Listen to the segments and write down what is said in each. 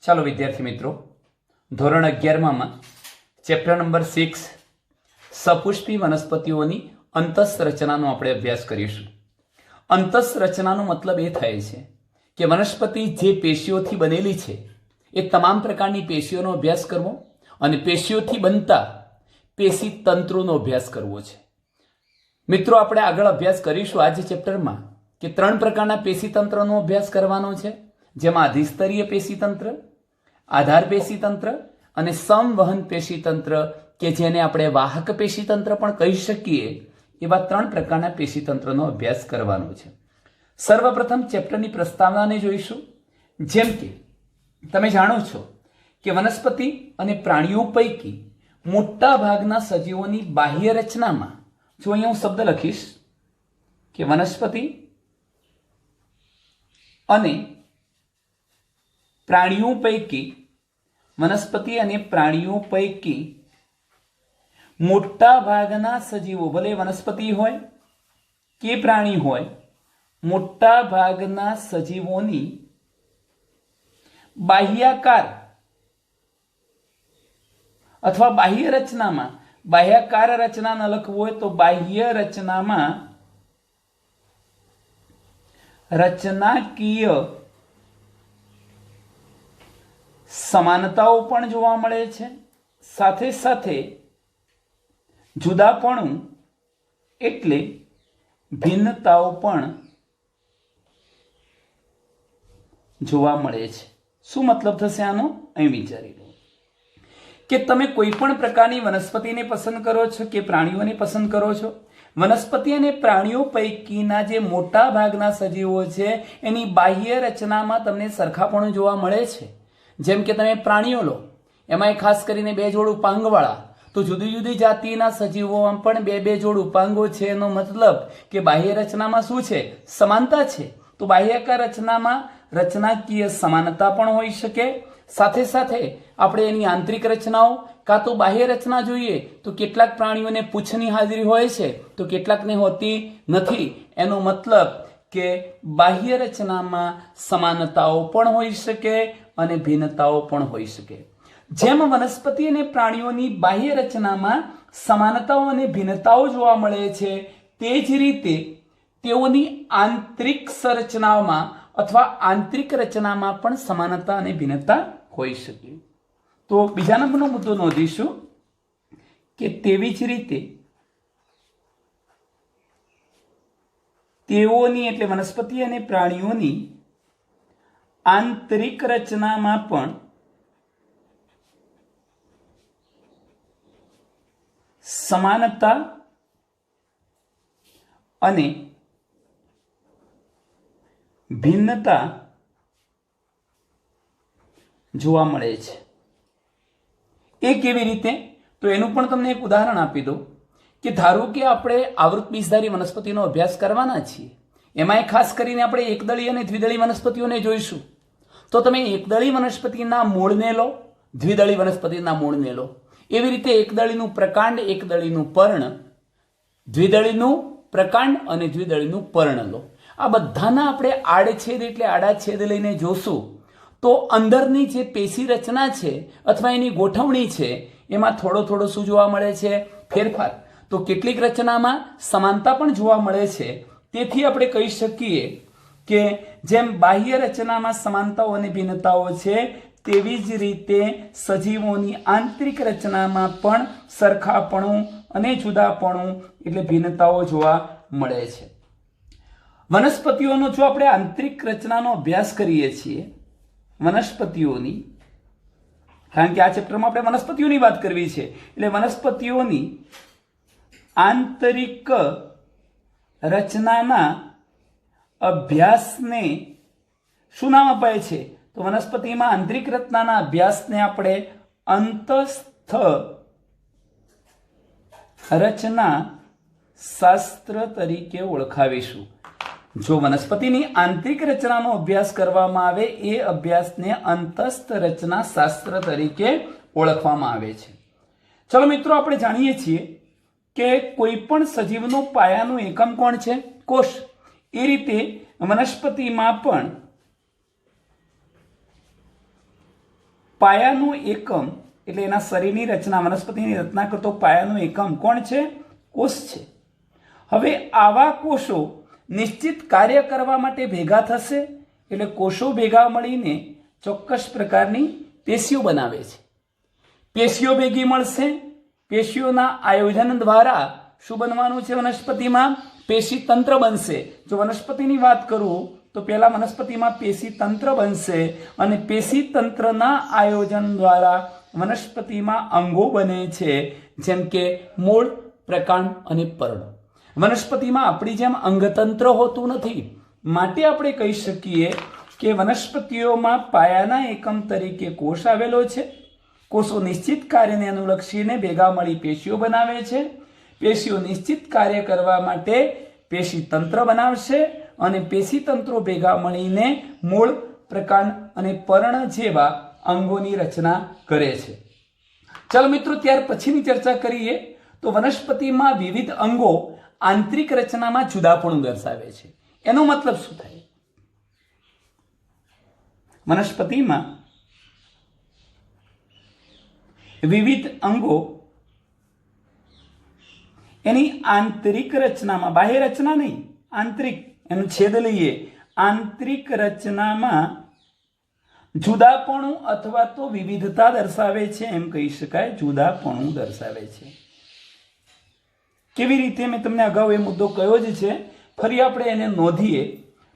ચાલો વિદ્યાર્થી મિત્રો, ધોરણ 11માં ચેપ્ટર નંબર 6 સપુષ્પી વનસ્પતિઓની અંતઃસંરચનાનો આપણે અભ્યાસ કરીશું. અંતઃસંરચનાનો મતલબ એ થાય છે કે વનસ્પતિ જે પેશીઓથી બનેલી છે એ તમામ પ્રકારની પેશીઓનો અભ્યાસ કરવો અને પેશીઓથી બનતા પેશી તંત્રોનો અભ્યાસ કરવો છે. મિત્રો, આપણે આગળ અભ્યાસ કરીશું આ જ ચેપ્ટરમાં કે 3 પ્રકારના પેશી તંત્રનો અભ્યાસ કરવાનો છે, જેમાં અધિસ્તરીય પેશી તંત્ર, આધાર પેશી તંત્ર અને સંવહન પેશી તંત્ર, કે જેને આપણે વાહક પેશી તંત્ર પણ કહી શકીએ, એવા 3 પ્રકારના પેશી તંત્રનો અભ્યાસ કરવાનો છે. સર્વપ્રથમ ચેપ્ટરની પ્રસ્તાવનાને જોઈશું. જેમ કે તમે જાણો છો કે વનસ્પતિ અને પ્રાણીઓ પૈકી મોટા ભાગના સજીવોની બાહ્ય રચનામાં, જો અહીંયા હું શબ્દ લખીશ કે વનસ્પતિ અને પ્રાણીઓ પૈકી મોટા ભાગના સજીવો, ભલે વનસ્પતિ હોય કે પ્રાણી હોય, મોટા ભાગના સજીવોની બાહ્યાકાર અથવા બાહ્ય રચનામાં, બાહ્યાકાર રચના ન લખવું હોય તો બાહ્ય રચનામાં રચનાકીય સમાનતાઓ પણ જોવા મળે છે, સાથે સાથે જુદાપણું એટલે ભિન્નતાઓ પણ જોવા મળે છે. શું મતલબ થશે આનો? અહીં વિચારી લો કે તમે કોઈ પણ પ્રકારની વનસ્પતિને પસંદ કરો છો કે પ્રાણીઓને પસંદ કરો છો. વનસ્પતિ અને પ્રાણીઓ પૈકીના જે મોટા ભાગના સજીવો છે એની બાહ્ય રચનામાં તમને સરખાપણું જોવા મળે છે. જેમ કે તમે પ્રાણીઓ લો, એમાં ખાસ કરીને 2 જોડ ઉપાંગવાળા, તો જુદી જુદી જાતિના સજીવોમાં પણ 2 જોડ ઉપાંગો છે. એનો મતલબ કે બાહ્ય રચનામાં શું છે? સમાનતા છે. તો બાહ્યાકાર રચનામાં રચનાકીય સમાનતા પણ હોઈ શકે. સાથે સાથે આપણે એની આંતરિક રચનાઓ કાં તો બાહ્ય રચના જોઈએ તો કેટલાક પ્રાણીઓને પૂંછની હાજરી હોય છે તો કેટલાકને હોતી નથી. એનો મતલબ કે બાહ્ય રચનામાં સમાનતાઓ પણ હોઈ શકે અને ભિન્નતાઓ પણ હોઈ શકે. જેમ વનસ્પતિ અને પ્રાણીઓની બાહ્ય રચનામાં સમાનતાઓ અને ભિન્નતાઓ જોવા મળે છે, તે જ રીતે તેઓની આંતરિક સંરચનાઓમાં અથવા આંતરિક રચનામાં પણ સમાનતા અને ભિન્નતા હોઈ શકે. તો બીજા નંબરનો મુદ્દો નોંધીશું કે તેવી જ રીતે તેઓની એટલે વનસ્પતિ અને પ્રાણીઓની આંતરિક રચનામાં પણ સમાનતા અને ભિન્નતા જોવા મળે છે. એ કેવી રીતે? તો એનું પણ તમને એક ઉદાહરણ આપી દઉં કે ધારો કે આપણે આવૃત બીજધારી વનસ્પતિનો અભ્યાસ કરવાના છીએ. એમાં ખાસ કરીને આપણે એકદળી અને દ્વિદળી વનસ્પતિઓને જોઈશું. તો તમે એકદળી વનસ્પતિના મૂળને લો, દ્વિદળી વનસ્પતિના મૂળને લો. એવી રીતે એકદળીનું પ્રકાંડ, એકદળીનું પર્ણ, દ્વિદળીનું પ્રકાંડ અને દ્વિદળીનું પર્ણ લો. આ બધાના આપણે આડછેદ એટલે આડા છેદ લઈને જોશું તો અંદરની જે પેશી રચના છે અથવા એની ગોઠવણી છે એમાં થોડો શું જોવા મળે છે? ફેરફાર. તો કેટલીક રચનામાં સમાનતા પણ જોવા મળે છે. તેથી આપણે કહી શકીએ કે જેમ બાહ્ય રચનામાં સમાનતાઓ અને ભિન્નતાઓ છે, તેવી જ રીતે સજીવોની આંતરિક રચનામાં પણ સરખાપણું અને જુદાપણું એટલે ભિન્નતાઓ જોવા મળે છે. વનસ્પતિઓનો જો આપણે આંતરિક રચનાનો અભ્યાસ કરીએ છીએ, વનસ્પતિઓની, કારણ કે આ ચેપ્ટરમાં આપણે વનસ્પતિઓની વાત કરવી છે, એટલે વનસ્પતિઓની આંતરિક રચનાના અભ્યાસને શું નામ અપાય છે? તો વનસ્પતિમાં આંતરિક રચનાના અભ્યાસને આપણે અંતસ્થ રચના શાસ્ત્ર તરીકે ઓળખાવીશું. જો વનસ્પતિની આંતરિક રચનાનો અભ્યાસ કરવામાં આવે એ અભ્યાસને અંતસ્થ રચના શાસ્ત્ર તરીકે ઓળખવામાં આવે છે. ચલો મિત્રો, આપણે જાણીએ છીએ કે કોઈ પણ સજીવનો પાયાનો એકમ કોણ છે? કોષ. એ રીતે વનસ્પતિમાં પણ પાયાનું એકમ એટલે એના શરીરની રચના, વનસ્પતિની રચના કરતો પાયાનો એકમ કોણ છે? કોષ છે. હવે આવા કોષો નિશ્ચિત કાર્ય કરવા માટે ભેગા થશે એટલે કોષો ભેગા મળીને ચોક્કસ પ્રકારની પેશીઓ બનાવે છે. પેશીઓ ભેગી મળશે, પેશીઓના આયોજન દ્વારા શું બનવાનું છે? વનસ્પતિમાં પેશી તંત્ર બનશે. જો વનસ્પતિની વાત કરું તો પહેલા વનસ્પતિમાં પેશી તંત્ર બનશે અને પેશી તંત્રના આયોજન દ્વારા વનસ્પતિમાં અંગો બને છે, જેમ કે મૂળ, પ્રકાંડ અને પર્ણ. વનસ્પતિમાં આપણી જેમ અંગતંત્ર હોતું નથી, માટે આપણે કહી શકીએ કે વનસ્પતિઓમાં પાયાના એકમ તરીકે કોષ આવેલો છે. કોષો નિશ્ચિત કાર્યને અનુલક્ષીને ભેગા મળી પેશીઓ બનાવે છે. પેશીઓ નિશ્ચિત કાર્ય કરવા માટે પેશી તંત્ર બનાવશે અને પેશી તંત્રો ભેગા મળીને મૂળ, પ્રકાંડ અને પર્ણ જેવા અંગોની રચના કરે છે. ચાલો મિત્રો, ત્યાર પછીની ચર્ચા કરીએ તો વનસ્પતિમાં વિવિધ અંગો આંતરિક રચનામાં જુદાપણું દર્શાવે છે. એનો મતલબ શું થાય? વનસ્પતિમાં વિવિધ અંગો એની આંતરિક રચનામાં, બાહ્ય રચના નહીં, આંતરિક, એનું છેદ લઈએ, આંતરિક રચનામાં જુદાપણું અથવા તો વિવિધતા દર્શાવે છે એમ કહી શકાય. જુદાપણું દર્શાવે છે. કેવી રીતે? મેં તમને અગાઉ એ મુદ્દો કયો જ છે, ફરી આપણે એને નોંધીએ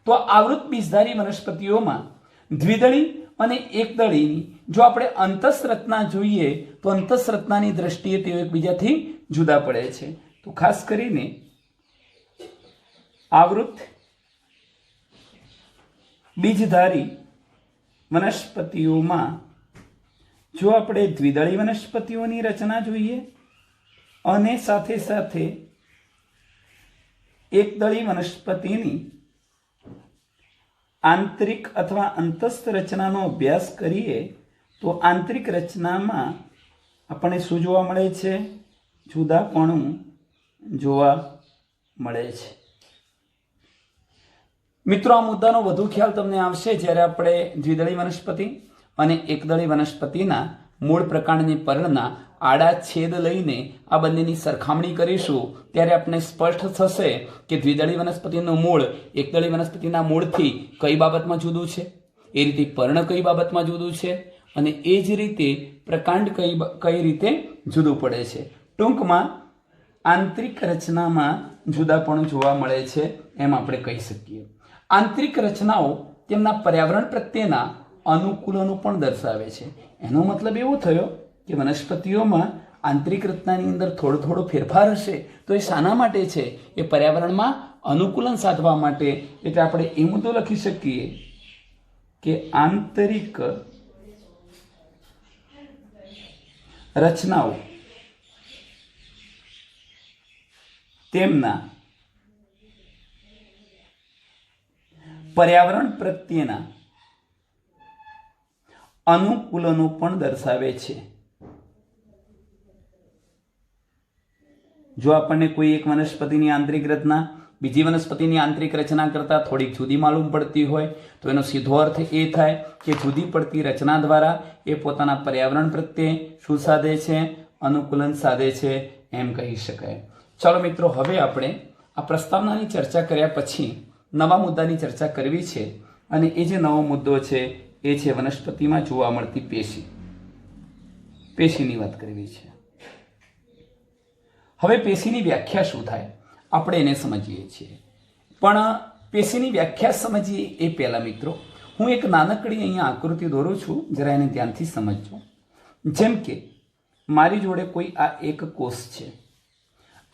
તો આવૃત બીજધારી વનસ્પતિઓમાં દ્વિદળી અને એકદળીની જો આપણે અંતઃરચના જોઈએ તો અંતઃરચનાની દ્રષ્ટિએ તેઓ એકબીજાથી જુદા પડે છે. તો ખાસ કરીને આવૃત બીજધારી વનસ્પતિઓમાં જો આપણે દ્વિદળી વનસ્પતિઓની રચના જોઈએ અને સાથે સાથે એકદળી વનસ્પતિની આંતરિક અથવા અંતસ્થ રચનાનો અભ્યાસ કરીએ તો આંતરિક રચનામાં આપણને શું જોવા મળે છે? જુદાપણું જોવા મળે છે. મિત્રો, આ મુદ્દાનો વધુ ખ્યાલ તમને આવશે જ્યારે આપણે દ્વિદળી વનસ્પતિ અને એકદળી વનસ્પતિના મૂળ, પ્રકાંડ અને પર્ણના આડા છેદ લઈને આ બંનેની સરખામણી કરીશું ત્યારે આપણે સ્પષ્ટ થશે કે દ્વિદળી વનસ્પતિનું મૂળ એકદળી વનસ્પતિના મૂળથી કઈ બાબતમાં જુદું છે, એ રીતે પર્ણ કઈ બાબતમાં જુદું છે અને એ જ રીતે પ્રકાંડ કઈ રીતે જુદું પડે છે. ટૂંકમાં આંતરિક રચનામાં જુદાપણું જોવા મળે છે એમ આપણે કહી શકીએ. આંતરિક રચનાઓ તેમના પર્યાવરણ પ્રત્યેના અનુકૂલનો પણ દર્શાવે છે. એનો મતલબ એવો થયો કે વનસ્પતિઓમાં આંતરિક રચનાની અંદર થોડો ફેરફાર હશે તો એ શાના માટે છે? એ પર્યાવરણમાં અનુકૂલન સાધવા માટે. એટલે આપણે એ મુદ્દો લખી શકીએ કે આંતરિક રચનાઓ તેમના પર્યાવરણ પ્રત્યેના અનુકૂલનો પણ દર્શાવે છે. જો આપણને કોઈ એક વનસ્પતિની આંતરિક રચના બીજી વનસ્પતિની આંતરિક રચના કરતાં થોડીક જુદી માલુમ પડતી હોય તો એનો સીધો અર્થ એ થાય કે જુદી પડતી રચના દ્વારા એ પોતાના પર્યાવરણ પ્રત્યે શું સાધે છે? અનુકૂલન સાધે છે એમ કહી શકાય. ચાલો મિત્રો, હવે આપણે આ પ્રસ્તાવનાની ચર્ચા કર્યા પછી નવા મુદ્દાની ચર્ચા કરવી છે અને એ જે નવો મુદ્દો છે એ છે વનસ્પતિમાં જોવા મળતી પેશી. પેશીની વાત કરવી છે. હવે પેશીની વ્યાખ્યા શું થાય આપણે એને સમજીએ છીએ. પણ પેશીની વ્યાખ્યા સમજીએ એ પહેલા મિત્રો હું એક નાનકડી અહીંયા આકૃતિ દોરું છું, જરા એને ધ્યાનથી સમજજો. જેમ કે મારી જોડે કોઈ આ એક કોષ છે.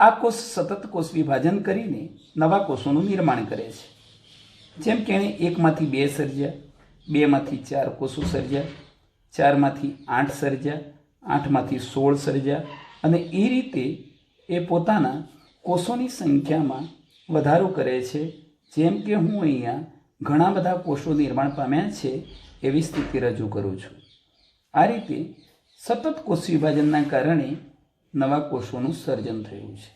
આ કોષ સતત કોષ વિભાજન કરીને નવા કોષોનું નિર્માણ કરે છે. જેમ કે એણે 1માંથી 2 સર્જ્યા, 2માંથી 4 કોષો સર્જ્યા, 4માંથી 8 સર્જ્યા, 8માંથી 16 સર્જ્યા અને એ રીતે એ પોતાના કોષોની સંખ્યામાં વધારો કરે છે. જેમ કે હું અહીંયા ઘણા બધા કોષો નિર્માણ પામ્યા છે એવી સ્થિતિ રજૂ કરું છું. આ રીતે સતત કોષ વિભાજનના કારણે નવા કોષોનું સર્જન થયું છે.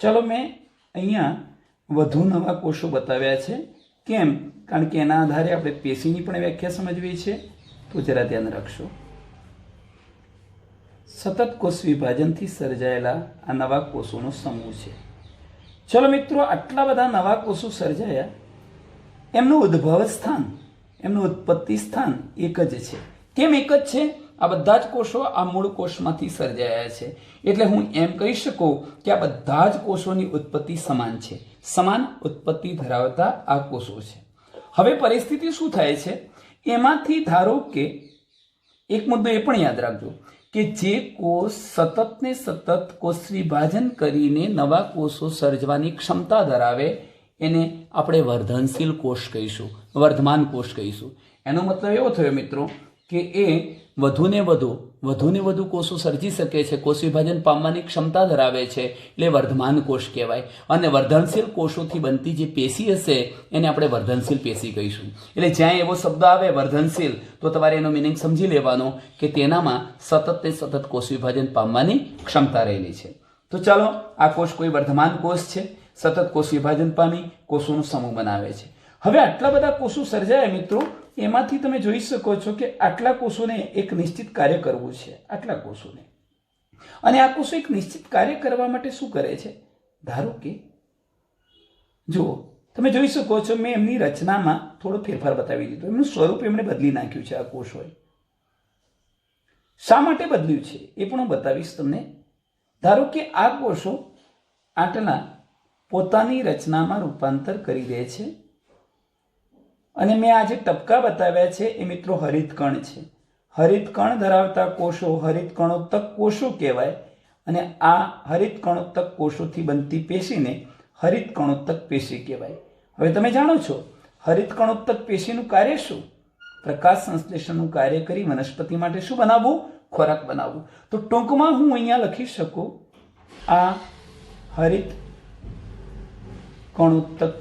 ચલો, મેં અહીંયા વધુ નવા કોષો બતાવ્યા છે. કેમ? કારણ કે એના આધારે આપણે પેશીની પણ વ્યાખ્યા સમજવી છે. તો જરા ધ્યાન રાખશો. સતત કોષ વિભાજનથી સર્જાયેલા આ નવા કોષોનો સમૂહ છે. ચલો મિત્રો, આટલા બધા નવા કોષો સર્જાયા, એમનું ઉદ્ભવ સ્થાન, એમનું ઉત્પત્તિ સ્થાન એક જ છે. કેમ એક જ છે? આ બધા જ કોષો આ મૂળ કોષમાંથી સર્જાયા છે. એટલે હું એમ કહી શકું કે આ બધા જ કોષોની ઉત્પત્તિ સમાન છે, સમાન ઉત્પત્તિ ધરાવતા આ કોષો છે. હવે પરિસ્થિતિ શું થાય છે? એમાંથી ધારો કે એક મુદ્દો એ પણ યાદ રાખજો કે જે કોષ સતત ને સતત કોષ વિભાજન કરીને નવા કોષો સર્જવાની ક્ષમતા ધરાવે એને આપણે વર્ધનશીલ કોષ કહીશું, વર્ધમાન કોષ કહીશું. એનો મતલબ એવો થયો મિત્રો કે એ વધુને વધુ કોષો સર્જી શકે છે, કોષ વિભાજન પામવાની ક્ષમતા ધરાવે છે, એટલે વર્ધમાન કોષ કહેવાય. અને વર્ધનશીલ કોષોથી બનતી જે પેશી હશે એને આપણે વર્ધનશીલ પેશી કહીશું. એટલે જ્યાં એવો શબ્દ આવે વર્ધનશીલ, તો તમારે એનો મિનિંગ સમજી લેવાનો કે તેનામાં સતત ને સતત કોષ વિભાજન પામવાની ક્ષમતા રહેલી છે. તો ચાલો, આ કોષ કોઈ વર્ધમાન કોષ છે, સતત કોષ વિભાજન પામી કોષોનો સમૂહ બનાવે છે. હવે આટલા બધા કોષો સર્જાયા મિત્રો, એમાંથી તમે જોઈ શકો છો કે આટલા કોષોને એક નિશ્ચિત કાર્ય કરવું છે, આટલા કોષોને. અને આ કોષો એક નિશ્ચિત કાર્ય કરવા માટે શું કરે છે? ધારો કે જુઓ, તમે જોઈ શકો છો મેં એમની રચનામાં થોડો ફેરફાર બતાવી દીધો, એમનું સ્વરૂપ એમણે બદલી નાખ્યું છે. આ કોષોએ શા માટે બદલ્યું છે એ પણ હું બતાવીશ તમને. ધારો કે આ કોષો આટલા પોતાની રચનામાં રૂપાંતર કરી દે છે. અને મેં આ જે ટપકા બતાવ્યા છે એ મિત્રો હરિતકણ છે. હરિતકણ ધરાવતા કોષો હરિતકણોત્તક કોષો કહેવાય. અને આ હરિતકણોત્તક કોષોથી બનતી પેશીને હરિતકણોત્તક પેશી કહેવાય. હવે તમે જાણો છો હરિતકણોત્તક પેશીનું કાર્ય શું? પ્રકાશ સંશ્લેષણનું કાર્ય કરી વનસ્પતિ માટે શું બનાવવું? ખોરાક બનાવવું. તો ટૂંકમાં હું અહીંયા લખી શકું આ હરિતકણોત્તક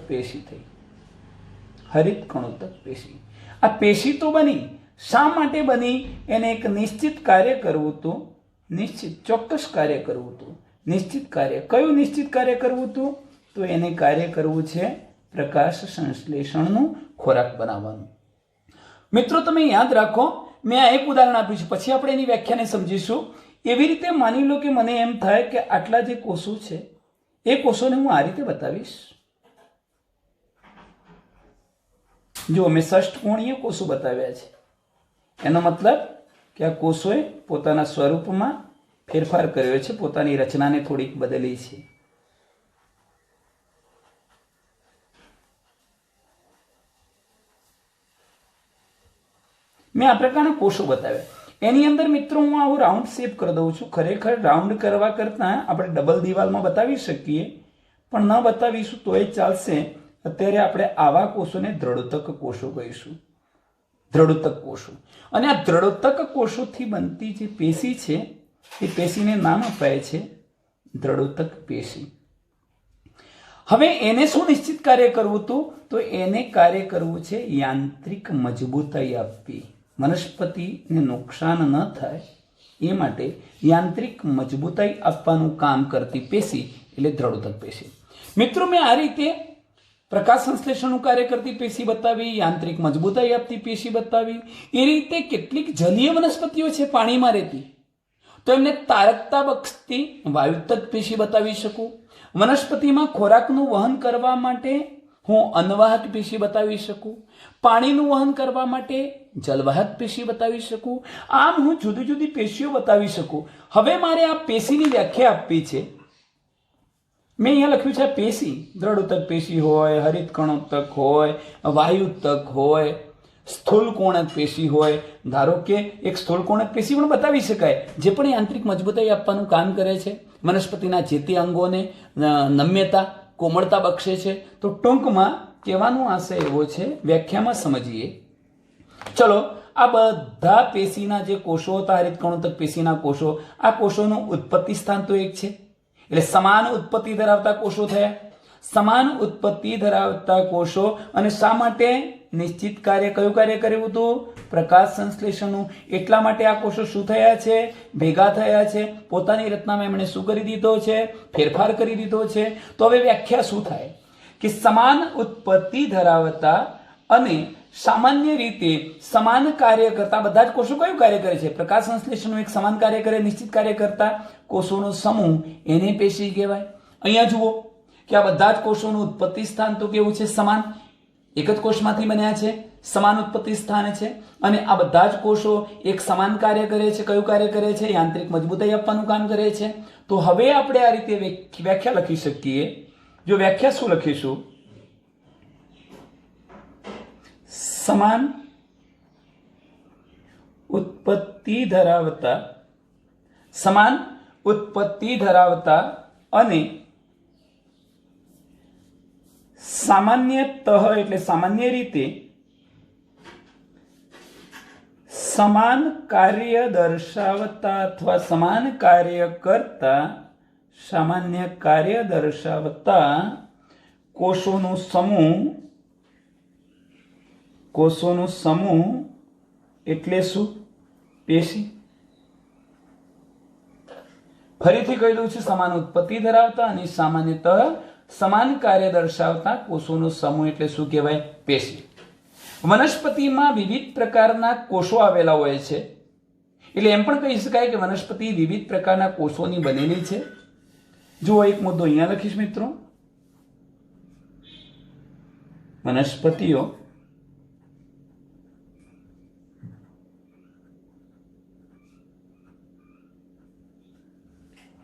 પેશી થઈ, હરિતકણોત્તક પેશી. આ પેશી તો બની, શા માટે બની? એને એક નિશ્ચિત કાર્ય કરવું હતું, નિશ્ચિત ચોક્કસ કાર્ય કરવું હતું. નિશ્ચિત કાર્ય, કયું નિશ્ચિત કાર્ય કરવું હતું? તો એને કાર્ય કરવું છે પ્રકાશ સંશ્લેષણનું, ખોરાક બનાવવાનું. મિત્રો તમે યાદ રાખો, મેં આ એક ઉદાહરણ આપ્યું છે, પછી આપણે એની વ્યાખ્યાને સમજીશું. એવી રીતે માની લો કે મને એમ થાય કે આટલા જે કોષો છે એ કોષોને હું આ રીતે બતાવીશ. જો મેં ષષ્ઠકોણીય કોષો બતાવ્યા છે, એનો મતલબ કે આ કોષોએ પોતાના સ્વરૂપમાં ફેરફાર કર્યો છે, પોતાની રચનાને થોડીક બદલી છે. મેં આ પ્રકારના કોષો બતાવ્યા. એની અંદર મિત્રો હું આવું રાઉન્ડ શેપ કરી દઉં છું. ખરેખર રાઉન્ડ કરવા કરતાં આપણે ડબલ દિવાલમાં બતાવી શકીએ, પણ ન બતાવીશું તો એ ચાલશે. અત્યારે આપણે આવા કોષોને દ્રઢોત્તક કોષો કહીશું, દ્રઢોત્તક કોષો. અને આ દ્રઢોત્તક કોષોથી બનતી જે પેશી છે એ પેશીને નામ અપાય છે દ્રઢોત્તક પેશી. હવે એને શું નિશ્ચિત કાર્ય કરવું હતું? તો એને કાર્ય કરવું છે યાંત્રિક મજબૂતાઈ આપવી, વનસ્પતિને નુકસાન ન થાય એ માટે યાંત્રિક મજબૂતાઈ આપવાનું કામ કરતી પેશી એટલે દ્રઢોત્તક પેશી. મિત્રો મેં આ રીતે પ્રકાશ સંશ્લેષણનું કાર્ય કરતી પેશી બતાવી, યાંત્રિક મજબૂતાઈ આપતી પેશી બતાવી. એ રીતે કેટલીક જલીય વનસ્પતિઓ છે પાણીમાં રહેતી, તો એમને તારકતા બક્ષતી વાયુત્તક પેશી બતાવી શકું. વનસ્પતિમાં ખોરાકનું વહન કરવા માટે હું અન્નવાહક પેશી બતાવી શકું. પાણીનું વહન કરવા માટે જલવાહક પેશી બતાવી શકું. આમ હું જુદી જુદી પેશીઓ બતાવી શકું. હવે મારે આ પેશીની વ્યાખ્યા આપવી છે. મેં અહીંયા લખ્યું છે પેશી, દ્રઢોત્તક પેશી હોય, હરિતકણોત્તક હોય, વાયુત્તક હોય, સ્થૂલકોણક પેશી હોય. ધારો કે એક સ્થૂલકોણક પેશી પણ બતાવી શકાય, જે પણ યાંત્રિક મજબૂતાઈ આપવાનું કામ કરે છે, વનસ્પતિના જે તે અંગોને નમ્યતા, કોમળતા બક્ષે છે. તો ટૂંકમાં કહેવાનો આશય એવો છે, વ્યાખ્યામાં સમજીએ. ચલો, આ બધા પેશીના જે કોષો હતા, હરિતકણોત્તક પેશીના કોષો, આ કોષોનું ઉત્પત્તિ સ્થાન તો એક છે. એટલે સમાન ઉત્પત્તિ ધરાવતા કોષો થયા. સમાન ઉત્પત્તિ ધરાવતા કોષો. અને શા માટે? નિશ્ચિત કાર્ય. કયું કાર્ય કર્યું હતું? પ્રકાશ સંશ્લેષણનું. એટલા માટે આ કોષો શું થયા છે? ભેગા થયા છે. પોતાની રચનામાં એમણે શું કરી દીધો છે? ફેરફાર કરી દીધો છે. તો હવે વ્યાખ્યા શું થાય કે સમાન ઉત્પત્તિ ધરાવતા અને સામાન્ય રીતે સમાન કાર્ય કરતા બધા જ કોષો કયું કાર્ય કરે છે? પ્રકાશ સંશ્લેષણનું એક સમાન કાર્ય કરે, નિશ્ચિત કાર્ય કરતા કોષોનો સમૂહ, એને પેશી કહેવાય. અહીંયા જુઓ કે આ બધા જ કોષોનું ઉત્પત્તિ સ્થાન તો કેવું છે? સમાન. એક જ કોષમાંથી બન્યા છે, સમાન ઉત્પત્તિ સ્થાન છે, અને આ બધા જ કોષો એક સમાન કાર્ય કરે છે. કયું કાર્ય કરે છે? યાંત્રિક મજબૂતાઈ આપવાનું કામ કરે છે. તો હવે આપણે આ રીતે વ્યાખ્યા લખી શકીએ. જો વ્યાખ્યા શું લખીશું? સમાન ઉત્પત્તિ ધરાવતા અને સામાન્યતઃ એટલે સામાન્ય રીતે સમાન કાર્ય દર્શાવતા અથવા સમાન કાર્ય કરતા સામાન્ય કાર્ય દર્શાવતા કોષોનો સમૂહ એટલે શું? પેશી. ફરીથી કહી દઉં છું, સમાન ઉત્પત્તિ ધરાવતા અને સામાન્યતઃ સમાન કાર્ય દર્શાવતા કોષોનો સમૂહ એટલે શું કહેવાય? પેશી. વનસ્પતિમાં વિવિધ પ્રકારના કોષો આવેલા હોય છે, એટલે એમ પણ કહી શકાય કે વનસ્પતિ વિવિધ પ્રકારના કોષોની બનેલી છે. જુઓ, એક મુદ્દો અહીંયા લખીશ મિત્રો. વનસ્પતિઓ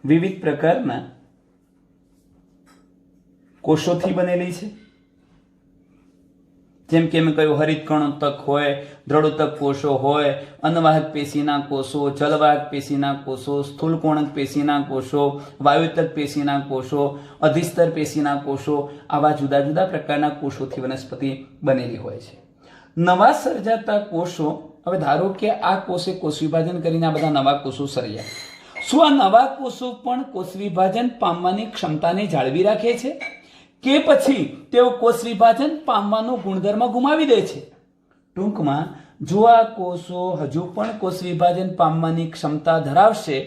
વિવિધ પ્રકારના કોષોથી બનેલી છે. જેમ કે મેં કહ્યું, હરિતકણોત્તક હોય, દ્રઢોત્તક કોષો હોય, અન્નવાહક પેશીના કોષો, જલવાહક પેશીના કોષો, સ્થૂલકોણક પેશીના કોષો, વાયુતક પેશીના કોષો, અધિસ્તર પેશીના કોષો, આવા જુદા જુદા પ્રકારના કોષોથી વનસ્પતિ બનેલી હોય છે. નવા સર્જાતા કોષો, હવે ધારો કે આ કોષે કોષ વિભાજન કરીને આ બધા નવા કોષો સર્જ્યા. શું આ નવા કોષો પણ કોષ વિભાજન પામવાની ક્ષમતાને જાળવી રાખે છે, કે પછી તેઓ કોષ વિભાજન પામવાનો ગુણધર્મ ગુમાવી દે છે? ટૂંકમાં, જો આ કોષો હજુ પણ કોષ વિભાજન પામવાની ક્ષમતા ધરાવશે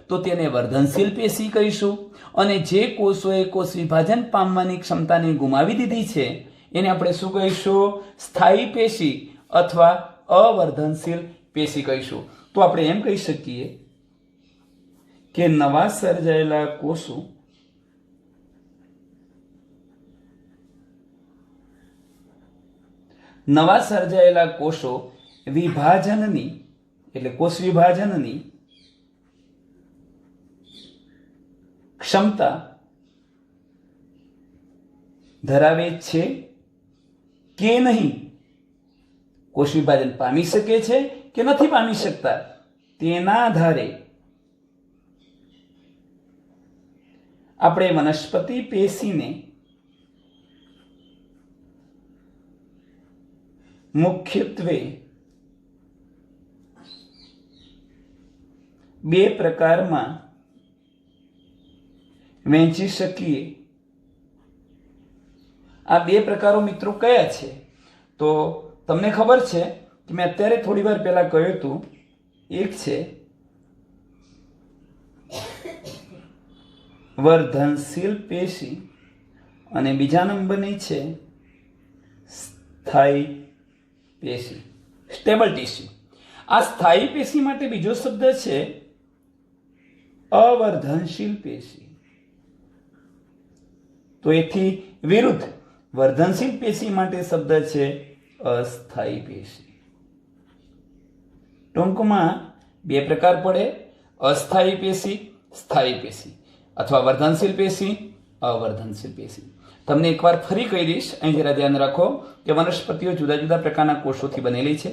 તો તેને વર્ધનશીલ પેશી કહીશું, અને જે કોષોએ કોષ વિભાજન પામવાની ક્ષમતાને ગુમાવી દીધી છે એને આપણે શું કહીશું? સ્થાયી પેશી અથવા અવર્ધનશીલ પેશી કહીશું. તો આપણે એમ કહી શકીએ કે નવા સર્જાયેલા કોષો વિભાજનની એટલે કોષ વિભાજનની ક્ષમતા ધરાવે છે કે નહીં? કોષ વિભાજન પામી શકે છે કે નથી પામી શકતા? તેના આધારે આપણે વનસ્પતિ પેશીને મુખ્યત્વે બે પ્રકારમાં વહેંચી શકીએ. આ બે પ્રકારો મિત્રો કયા છે? તો તમને ખબર છે કે મેં અત્યારે થોડી વાર પહેલા કહ્યું હતું. એક છે વર્ધનશીલ પેશી અને બીજા નંબરની છે સ્થાયી પેશી, સ્ટેબલ ટીસ્યુ. આ સ્થાયી પેશી માટે બીજો શબ્દ છે અવર્ધનશીલ પેશી. તો એથી વિરુદ્ધ વર્ધનશીલ પેશી માટે શબ્દ છે અસ્થાયી પેશી. ટૂંકમાં બે પ્રકાર પડે: અસ્થાયી પેશી, સ્થાયી પેશી, અથવા વર્ધનશીલ પેશી, અવર્ધનશીલ પેશી. તમને એકવાર ફરી કહી દઈશ, અહીં જરા ધ્યાન રાખો કે વનસ્પતિઓ જુદા જુદા પ્રકારના કોષોથી બનેલી છે.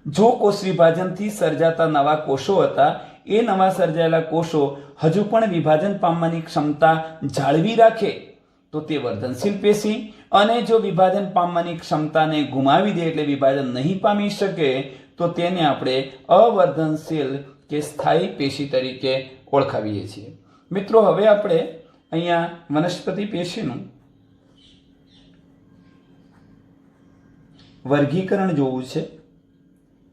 જો કોષ વિભાજનથી સર્જાતા નવા કોષો હતા, એ નવા સર્જાયેલા કોષો હજુ પણ વિભાજન પામવાની ક્ષમતા જાળવી રાખે તો તે વર્ધનશીલ પેશી, અને જો વિભાજન પામવાની ક્ષમતાને ગુમાવી દે એટલે વિભાજન નહીં પામી શકે તો તેને આપણે અવર્ધનશીલ કે સ્થાયી પેશી તરીકે ઓળખાવીએ છીએ. મિત્રો, હવે આપણે અહીંયા વનસ્પતિ પેશીનું વર્ગીકરણ જોવું છે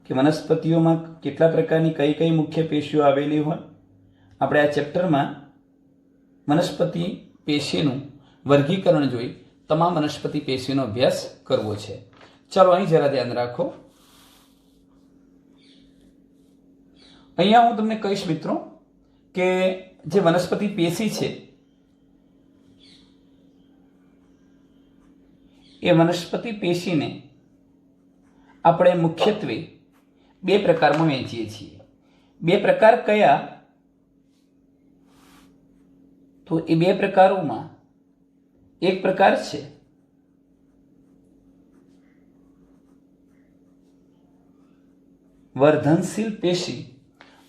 કે વનસ્પતિઓમાં કેટલા પ્રકારની કઈ કઈ મુખ્ય પેશીઓ આવેલી હોય. આપણે આ ચેપ્ટરમાં વનસ્પતિ પેશીનું વર્ગીકરણ જોઈ તમામ વનસ્પતિ પેશીનો અભ્યાસ કરવો છે. ચાલો અહીં જરા ધ્યાન રાખો. અહીંયા હું તમને કહીશ મિત્રો કે જે વનસ્પતિ પેશી છે એ વનસ્પતિ પેશીને આપણે મુખ્યત્વે બે પ્રકારમાં વહેંચીએ છીએ. બે પ્રકાર કયા? તો એ બે પ્રકારોમાં એક પ્રકાર છે વર્ધનશીલ પેશી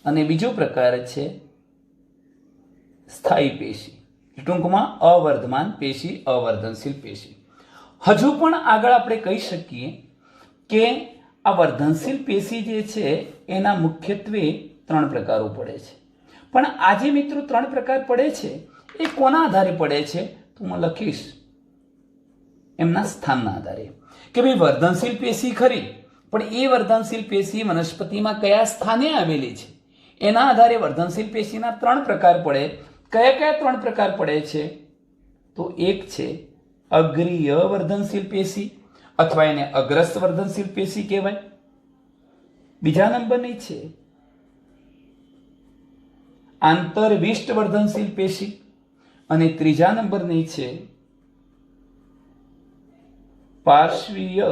અને બીજો પ્રકાર છે સ્થાયી પેશી, ટૂંકમાં અવર્ધમાન પેશી, અવર્ધનશીલ પેશી. હજુ પણ આગળ આપણે કહી શકીએ કે આ વર્ધનશીલ પેશી જે છે એના મુખ્યત્વે 3 પ્રકારો પડે છે. પણ આજે મિત્રો 3 પ્રકાર પડે છે એ કોના આધારે પડે છે? તો હું લખીશ એમના સ્થાનના આધારે કે ભાઈ વર્ધનશીલ પેશી ખરી, પણ એ વર્ધનશીલ પેશી વનસ્પતિમાં કયા સ્થાને આવેલી છે એના આધારે વર્ધનશીલ પેશીના 3 પ્રકાર પડે. કયા કયા 3 પ્રકાર પડે છે? તો એક છે અગ્રીય વર્ધનશીલ પેશી અથવા એને અગ્રસ્ત વર્ધનશીલ પેશી કહેવાય. બીજા નંબરની છે આંતરવિષ્ટ વર્ધનશીલ પેશી અને ત્રીજા નંબરની છે પાર્શ્વીય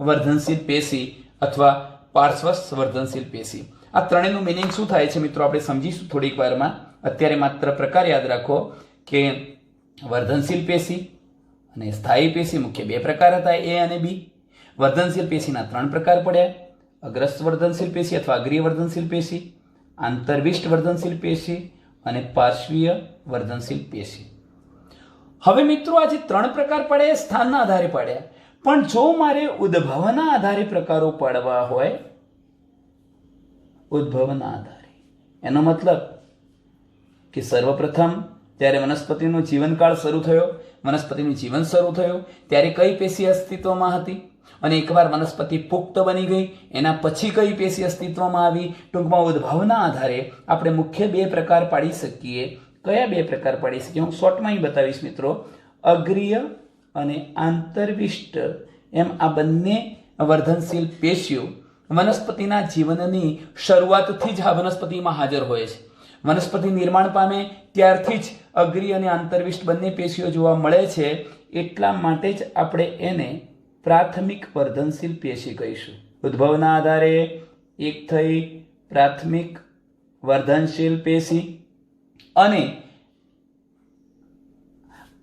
વર્ધનશીલ પેશી અથવા પાર્શ્વસ્થ વર્ધનશીલ પેશી. આ ત્રણેયનું મિનિંગ શું થાય છે મિત્રો આપણે સમજીશું થોડીક વારમાં. અત્યારે માત્ર પ્રકાર યાદ રાખો કે વર્ધનશીલ પેશી અને સ્થાયી પેશી મુખ્ય 2 પ્રકાર હતા, એ અને બી. વર્ધનશીલ પેશીના 3 પ્રકાર પડ્યા: અગ્રસ્ત વર્ધનશીલ પેશી અથવા અગ્રીય વર્ધનશીલ પેશી, આંતરવિષ્ટ વર્ધનશીલ પેશી અને પાર્શ્વીય વર્ધનશીલ પેશી. હવે મિત્રો આ જે 3 પ્રકાર પડ્યા એ સ્થાનના આધારે પડ્યા, પણ જો મારે ઉદ્ભવના આધારે પ્રકારો પાડવા હોય, ઉદ્ભવના આધારે એનો મતલબ કે સર્વપ્રથમ જ્યારે વનસ્પતિનો જીવનકાળ શરૂ થયો, વનસ્પતિનું જીવન શરૂ થયું ત્યારે કઈ પેશી અસ્તિત્વમાં હતી અને એકવાર વનસ્પતિ પુખ્ત બની ગઈ એના પછી કઈ પેશી અસ્તિત્વમાં આવી. ટૂંકમાં ઉદ્ભવના આધારે આપણે મુખ્ય 2 પ્રકાર પાડી શકીએ. કયા 2 પ્રકાર પાડી શકીએ હું શોર્ટમાં બતાવીશ મિત્રો. અગ્રીય અને આંતરવિષ્ટ એમ આ બંને વર્ધનશીલ પેશીઓ વનસ્પતિના જીવનની શરૂઆતથી જ આ વનસ્પતિમાં હાજર હોય છે. વનસ્પતિ નિર્માણ પામે ત્યારથી જ અગ્રીય અને આંતરવિષ્ટ બંને પેશીઓ જોવા મળે છે. એટલા માટે જ આપણે એને પ્રાથમિક વર્ધનશીલ પેશી કહીશું. ઉદ્ભવના આધારે એક થઈ પ્રાથમિક વર્ધનશીલ પેશી અને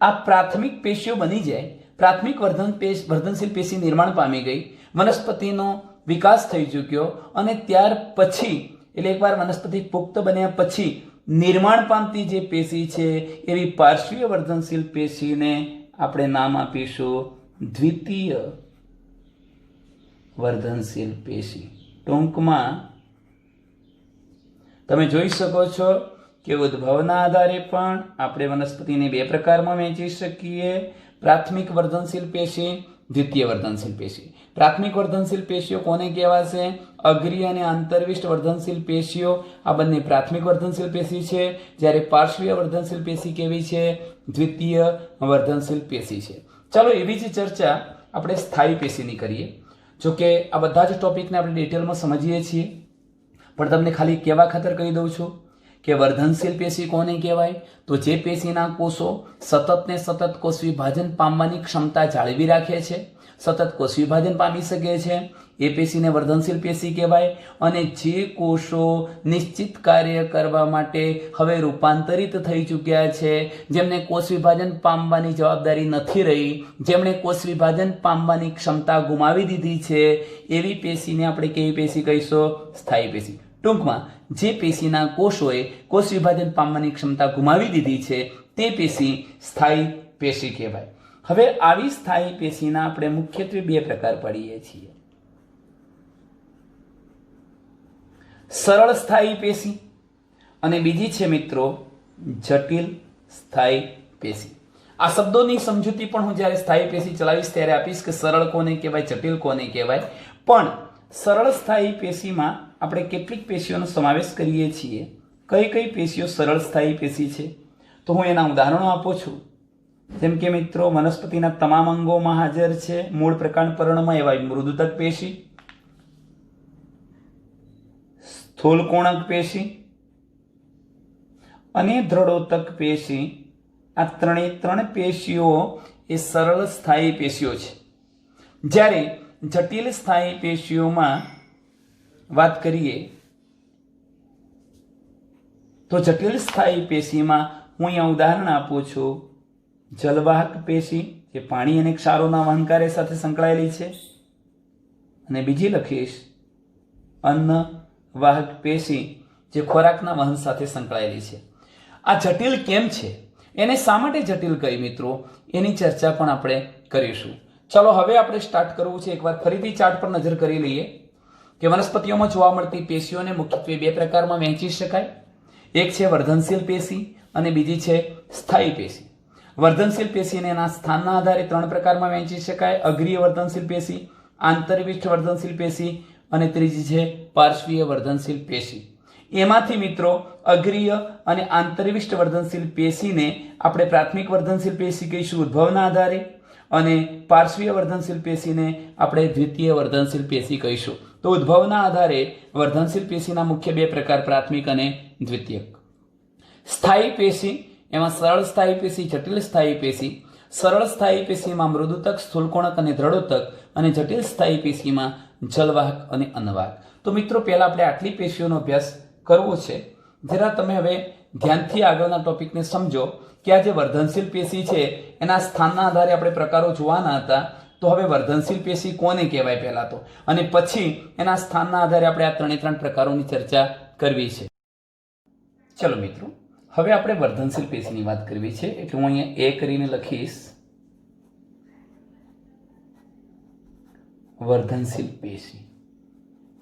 આ પ્રાથમિક પેશીઓ બની જાય, પ્રાથમિક વર્ધનશીલ પેશી નિર્માણ પામી ગઈ, વનસ્પતિનો વિકાસ થઈ ચૂક્યો અને ત્યાર પછી એટલે એકવાર વનસ્પતિ પુખ્ત બન્યા પછી નિર્માણ પામતી જે પેશી છે એવી પાર્શ્વીય વર્ધનશીલ પેશીને આપણે નામ આપીશું દ્વિતીય વર્ધનશીલ પેશી. ટૂંકમાં તમે જોઈ શકો છો કે ઉદ્ભવના આધારે પણ આપણે વનસ્પતિને 2 પ્રકારમાં વહેંચી શકીએ: પ્રાથમિક વર્ધનશીલ પેશી, દ્વિતીય વર્ધનશીલ પેશી. પ્રાથમિક વર્ધનશીલ પેશીઓ કોને કહેવાશે? અગ્રીય અને આંતરવિષ્ટ વર્ધનશીલ પેશીઓ. આ બંને પ્રાથમિક વર્ધનશીલ પેશી છે, જ્યારે પાર્શ્વીય વર્ધનશીલ પેશી કેવી છે? દ્વિતીય વર્ધનશીલ પેશી છે. ચાલો એવી જ ચર્ચા આપણે સ્થાયી પેશીની કરીએ. જો કે આ બધા જ ટોપિકને આપણે ડિટેલમાં સમજીએ છીએ, પણ તમને ખાલી કહેવા ખાતર કહી દઉં છું કે વર્ધનશીલ પેશી કોને કહેવાય? તો જે પેશીના કોષો સતત ને સતત કોષ વિભાજન પામવાની ક્ષમતા જાળવી રાખે છે, સતત કોષ વિભાજન પામી શકે છે, એ પેશીને વર્ધનશીલ પેશી કહેવાય. અને જે કોષો નિશ્ચિત કાર્ય કરવા માટે હવે રૂપાંતરિત થઈ ચૂક્યા છે, જેમને કોષ વિભાજન પામવાની જવાબદારી નથી રહી, જેમણે કોષ વિભાજન પામવાની ક્ષમતા ગુમાવી દીધી છે, એવી પેશીને આપણે કેવી પેશી કહીશું? સ્થાયી પેશી. ટૂંકમાં જે પેશીના કોષોએ કોષ વિભાજન પામવાની ક્ષમતા ગુમાવી દીધી છે તે પેશી સ્થાયી પેશી કહેવાય. હવે આવી સ્થાયી પેશીના આપણે મુખ્યત્વે 2 પ્રકાર પાડીએ છીએ: સરળ સ્થાયી પેશી અને બીજી છે મિત્રો જટિલ સ્થાયી પેશી. આ શબ્દોની સમજૂતી પણ હું જ્યારે સ્થાયી પેશી ચલાવીશ ત્યારે આપીશ કે સરળ કોને કહેવાય, જટિલ કોને કહેવાય. પણ સરળ સ્થાયી પેશીમાં આપણે કેટલીક પેશીઓનો સમાવેશ કરીએ છીએ. કઈ કઈ પેશીઓ સરળ સ્થાયી પેશી છે? તો હું એના ઉદાહરણો આપું છું. જેમ કે મિત્રો વનસ્પતિના તમામ અંગોમાં હાજર છે. મૂળ પ્રકાંડ પર્ણમાં એવા મૃદુતક પેશી, સ્થૂલકોણક પેશી અને દ્રઢોતક પેશી, આ ત્રણ પેશીઓ એ સરળ સ્થાયી પેશીઓ છે. જ્યારે જટિલ સ્થાયી પેશીઓમાં વાત કરીએ તો જટિલ સ્થાયી પેશીમાં હું અહીંયા ઉદાહરણ આપું છું. જલવાહક પેશી જે પાણી અને ક્ષારોના વહન કાર્ય સાથે સંકળાયેલી છે, અને બીજી લખીશ અન્નવાહક પેશી જે ખોરાકના વહન સાથે સંકળાયેલી છે. આ જટિલ કેમ છે, એને શા માટે જટિલ કહી મિત્રો, એની ચર્ચા પણ આપણે કરીશું. ચલો હવે આપણે સ્ટાર્ટ કરવું છે. એકવાર ફરીથી ચાર્ટ પર નજર કરી લઈએ કે વનસ્પતિઓમાં જોવા મળતી પેશીઓને મુખ્યત્વે બે પ્રકારમાં વહેંચી શકાય. એક છે વર્ધનશીલ પેશી અને બીજી છે સ્થાયી પેશી. વર્ધનશીલ પેશીને એના સ્થાનના આધારે ત્રણ પ્રકારમાં વહેંચી શકાય. અગ્રીય વર્ધનશીલ પેશી, આંતરવિષ્ઠ વર્ધનશીલ પેશી અને ત્રીજી છે પાર્શ્વીય વર્ધનશીલ પેશી. એમાંથી મિત્રો અગ્રીય અને આંતરવિષ્ઠ વર્ધનશીલ પેશીને આપણે પ્રાથમિક વર્ધનશીલ પેશી કહીશું ઉદ્ભવના આધારે, અને પાર્શ્વીય વર્ધનશીલ પેશીને આપણે દ્વિતીય વર્ધનશીલ પેશી કહીશું. તો ઉદ્ભવના આધારે વર્ધનશીલ પેશીના મુખ્ય બે પ્રકાર પ્રાથમિક અને દ્વિતીયક. સ્થાયી પેશી એમાં સરળ સ્થાયી પેશી, જટિલ સ્થાયી પેશી. સરળ સ્થાયી પેશીમાં મૃદુતક, સ્થૂલકોણક અને દ્રઢોતક, અને જટિલ સ્થાયી પેશીમાં જલવાહક અને અન્નવાહક. તો મિત્રો પહેલા આપણે આટલી પેશીઓનો અભ્યાસ કરવો છે. જરા તમે હવે ધ્યાનથી આગળના ટોપિકને સમજો કે આ જે વર્ધનશીલ પેશી છે એના સ્થાનના આધારે આપણે પ્રકારો જોવાના હતા. તો હવે વર્ધનશીલ પેશી કોને કહેવાય પહેલા તો, અને પછી એના સ્થાનના આધારે આપણે આ ત્રણ પ્રકારોની ચર્ચા કરવી છે. ચલો મિત્રો, હવે આપણે વર્ધનશીલ પેશીની વાત કરવી છે, એટલે હું અહીંયા એ કરીને લખીશ વર્ધનશીલ પેશી.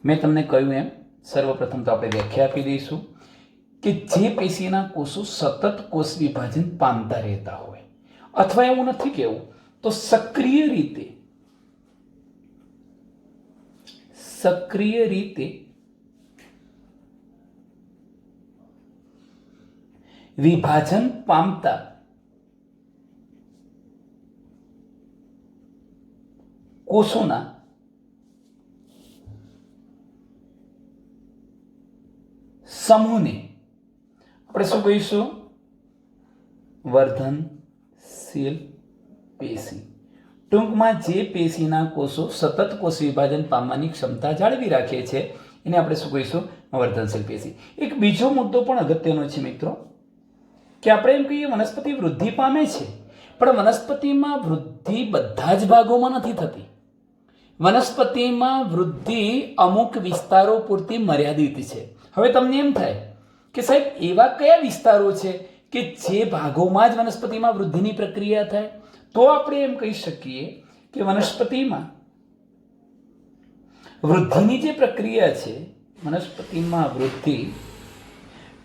મેં તમને કહ્યું એમ સર્વપ્રથમ તો આપણે વ્યાખ્યા આપી દઈશું કે જે પેશીના કોષો સતત કોષ વિભાજન પામતા રહેતા હોય, અથવા એવું નથી કેવું તો સક્રિય રીતે વિભાજન પામતા કોષોના સમૂહને આપણે શું કહીશું? વર્ધનશીલ પેશી. ટૂંકમાં જે પેશીના કોષો સતત કોષ વિભાજન પામવાની ક્ષમતા જાળવી રાખે છે એને આપણે શું કહીશું? વર્ધનશીલ પેશી. એક બીજો મુદ્દો પણ અગત્યનો છે મિત્રો, કે આપણે એમ કહીએ વનસ્પતિ વૃદ્ધિ પામે છે, પણ વનસ્પતિમાં વૃદ્ધિ બધા જ ભાગોમાં નથી થતી. વનસ્પતિમાં વૃદ્ધિ અમુક વિસ્તારો પૂરતી મર્યાદિત છે. હવે તમને એમ થાય કે સાહેબ એવા કયા વિસ્તારો છે કે જે ભાગોમાં જ વનસ્પતિમાં વૃદ્ધિની પ્રક્રિયા થાય? તો આપણે એમ કહી શકીએ કે વનસ્પતિમાં વૃદ્ધિની જે પ્રક્રિયા છે, વનસ્પતિમાં વૃદ્ધિ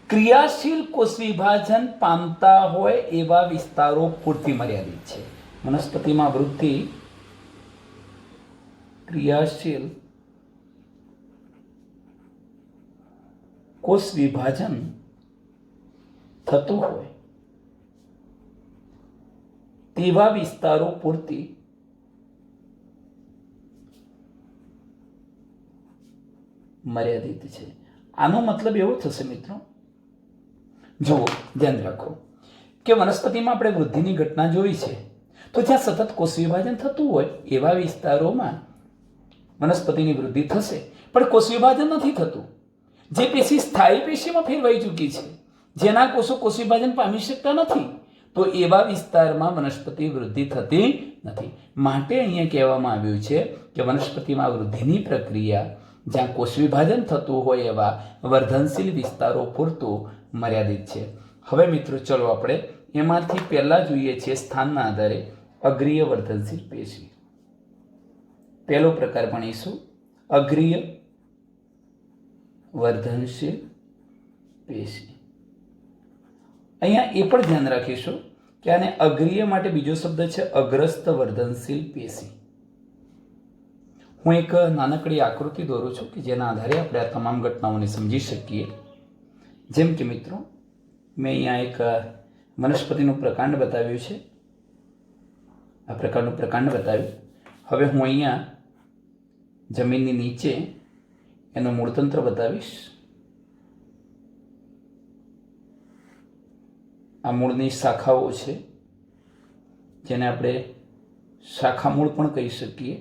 ક્રિયાશીલ કોષ વિભાજન પામતા હોય એવા વિસ્તારો પૂરતી મર્યાદિત છે. વનસ્પતિમાં વૃદ્ધિ ક્રિયાશીલ કોષ વિભાજન થતું હોય તેવા વિસ્તારો પૂરતી મર્યાદિત છે. આનો મતલબ એવો થશે મિત્રો, જુઓ ધ્યાન રાખો કે વનસ્પતિમાં આપણે વૃદ્ધિની ઘટના જોઈ છે, તો જ્યાં સતત કોષ વિભાજન થતું હોય એવા વિસ્તારોમાં વનસ્પતિની વૃદ્ધિ થશે, પણ કોષ વિભાજન નથી થતું. જે પેશી સ્થાયી પેશીમાં ફેરવાઈ ચૂકી છે, જેના કોષો કોષ વિભાજન પામી શકતા નથી, તો એવા વિસ્તારમાં વનસ્પતિ વૃદ્ધિ થતી નથી. માટે અહીંયા કહેવામાં આવ્યું છે કે વનસ્પતિમાં વૃદ્ધિની પ્રક્રિયા જ્યાં કોષ વિભાજન થતું હોય એવા વર્ધનશીલ વિસ્તારો પૂરતું મર્યાદિત છે. હવે મિત્રો ચલો આપણે એમાંથી પહેલા જોઈએ છીએ સ્થાનના આધારે અગ્રીય વર્ધનશીલ પેશી. પહેલો પ્રકાર ભણીશું અગ્રીય વર્ધનશીલ પેશી. અહીંયા એ પણ ધ્યાન રાખીશું કે આને અગ્રીય માટે બીજો શબ્દ છે અગ્રસ્ત વર્ધનશીલ પેશી. હું એક નાનકડી આકૃતિ દોરું છું કે જેના આધારે આપણે આ તમામ ઘટનાઓને સમજી શકીએ. જેમ કે મિત્રો મેં અહીંયા એક વનસ્પતિનું પ્રકાંડ બતાવ્યું છે આ પ્રકારનું પ્રકાંડ બતાવ્યું. હવે હું અહીંયા જમીનની નીચે એનું મૂળતંત્ર બતાવીશ. આ મૂળની શાખાઓ છે, જેને આપણે શાખા મૂળ પણ કહી શકીએ.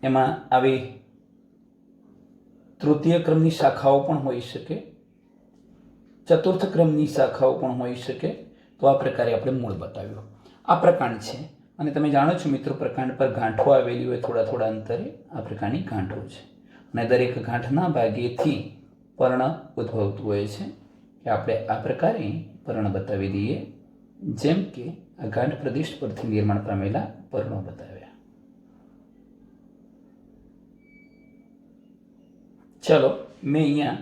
એમાં આવી તૃતીય ક્રમની શાખાઓ પણ હોઈ શકે, ચતુર્થ ક્રમની શાખાઓ પણ હોઈ શકે. તો આ પ્રકારે આપણે મૂળ બતાવ્યું. આ પ્રકાંડ છે, અને તમે જાણો છો મિત્રો, પ્રકાંડ પર ગાંઠો આવેલી હોય થોડા થોડા અંતરે. આ પ્રકારની ગાંઠો છે, અને દરેક ગાંઠના ભાગેથી પર્ણ ઉદ્ભવતું હોય છે. કે આપણે આ પ્રકારે પર્ણ બતાવી દઈએ, જેમ કે આ ગાંઠ પ્રદેશ પરથી નિર્માણ પામેલા પર્ણો બતાવ્યા. ચલો, મેં અહીંયા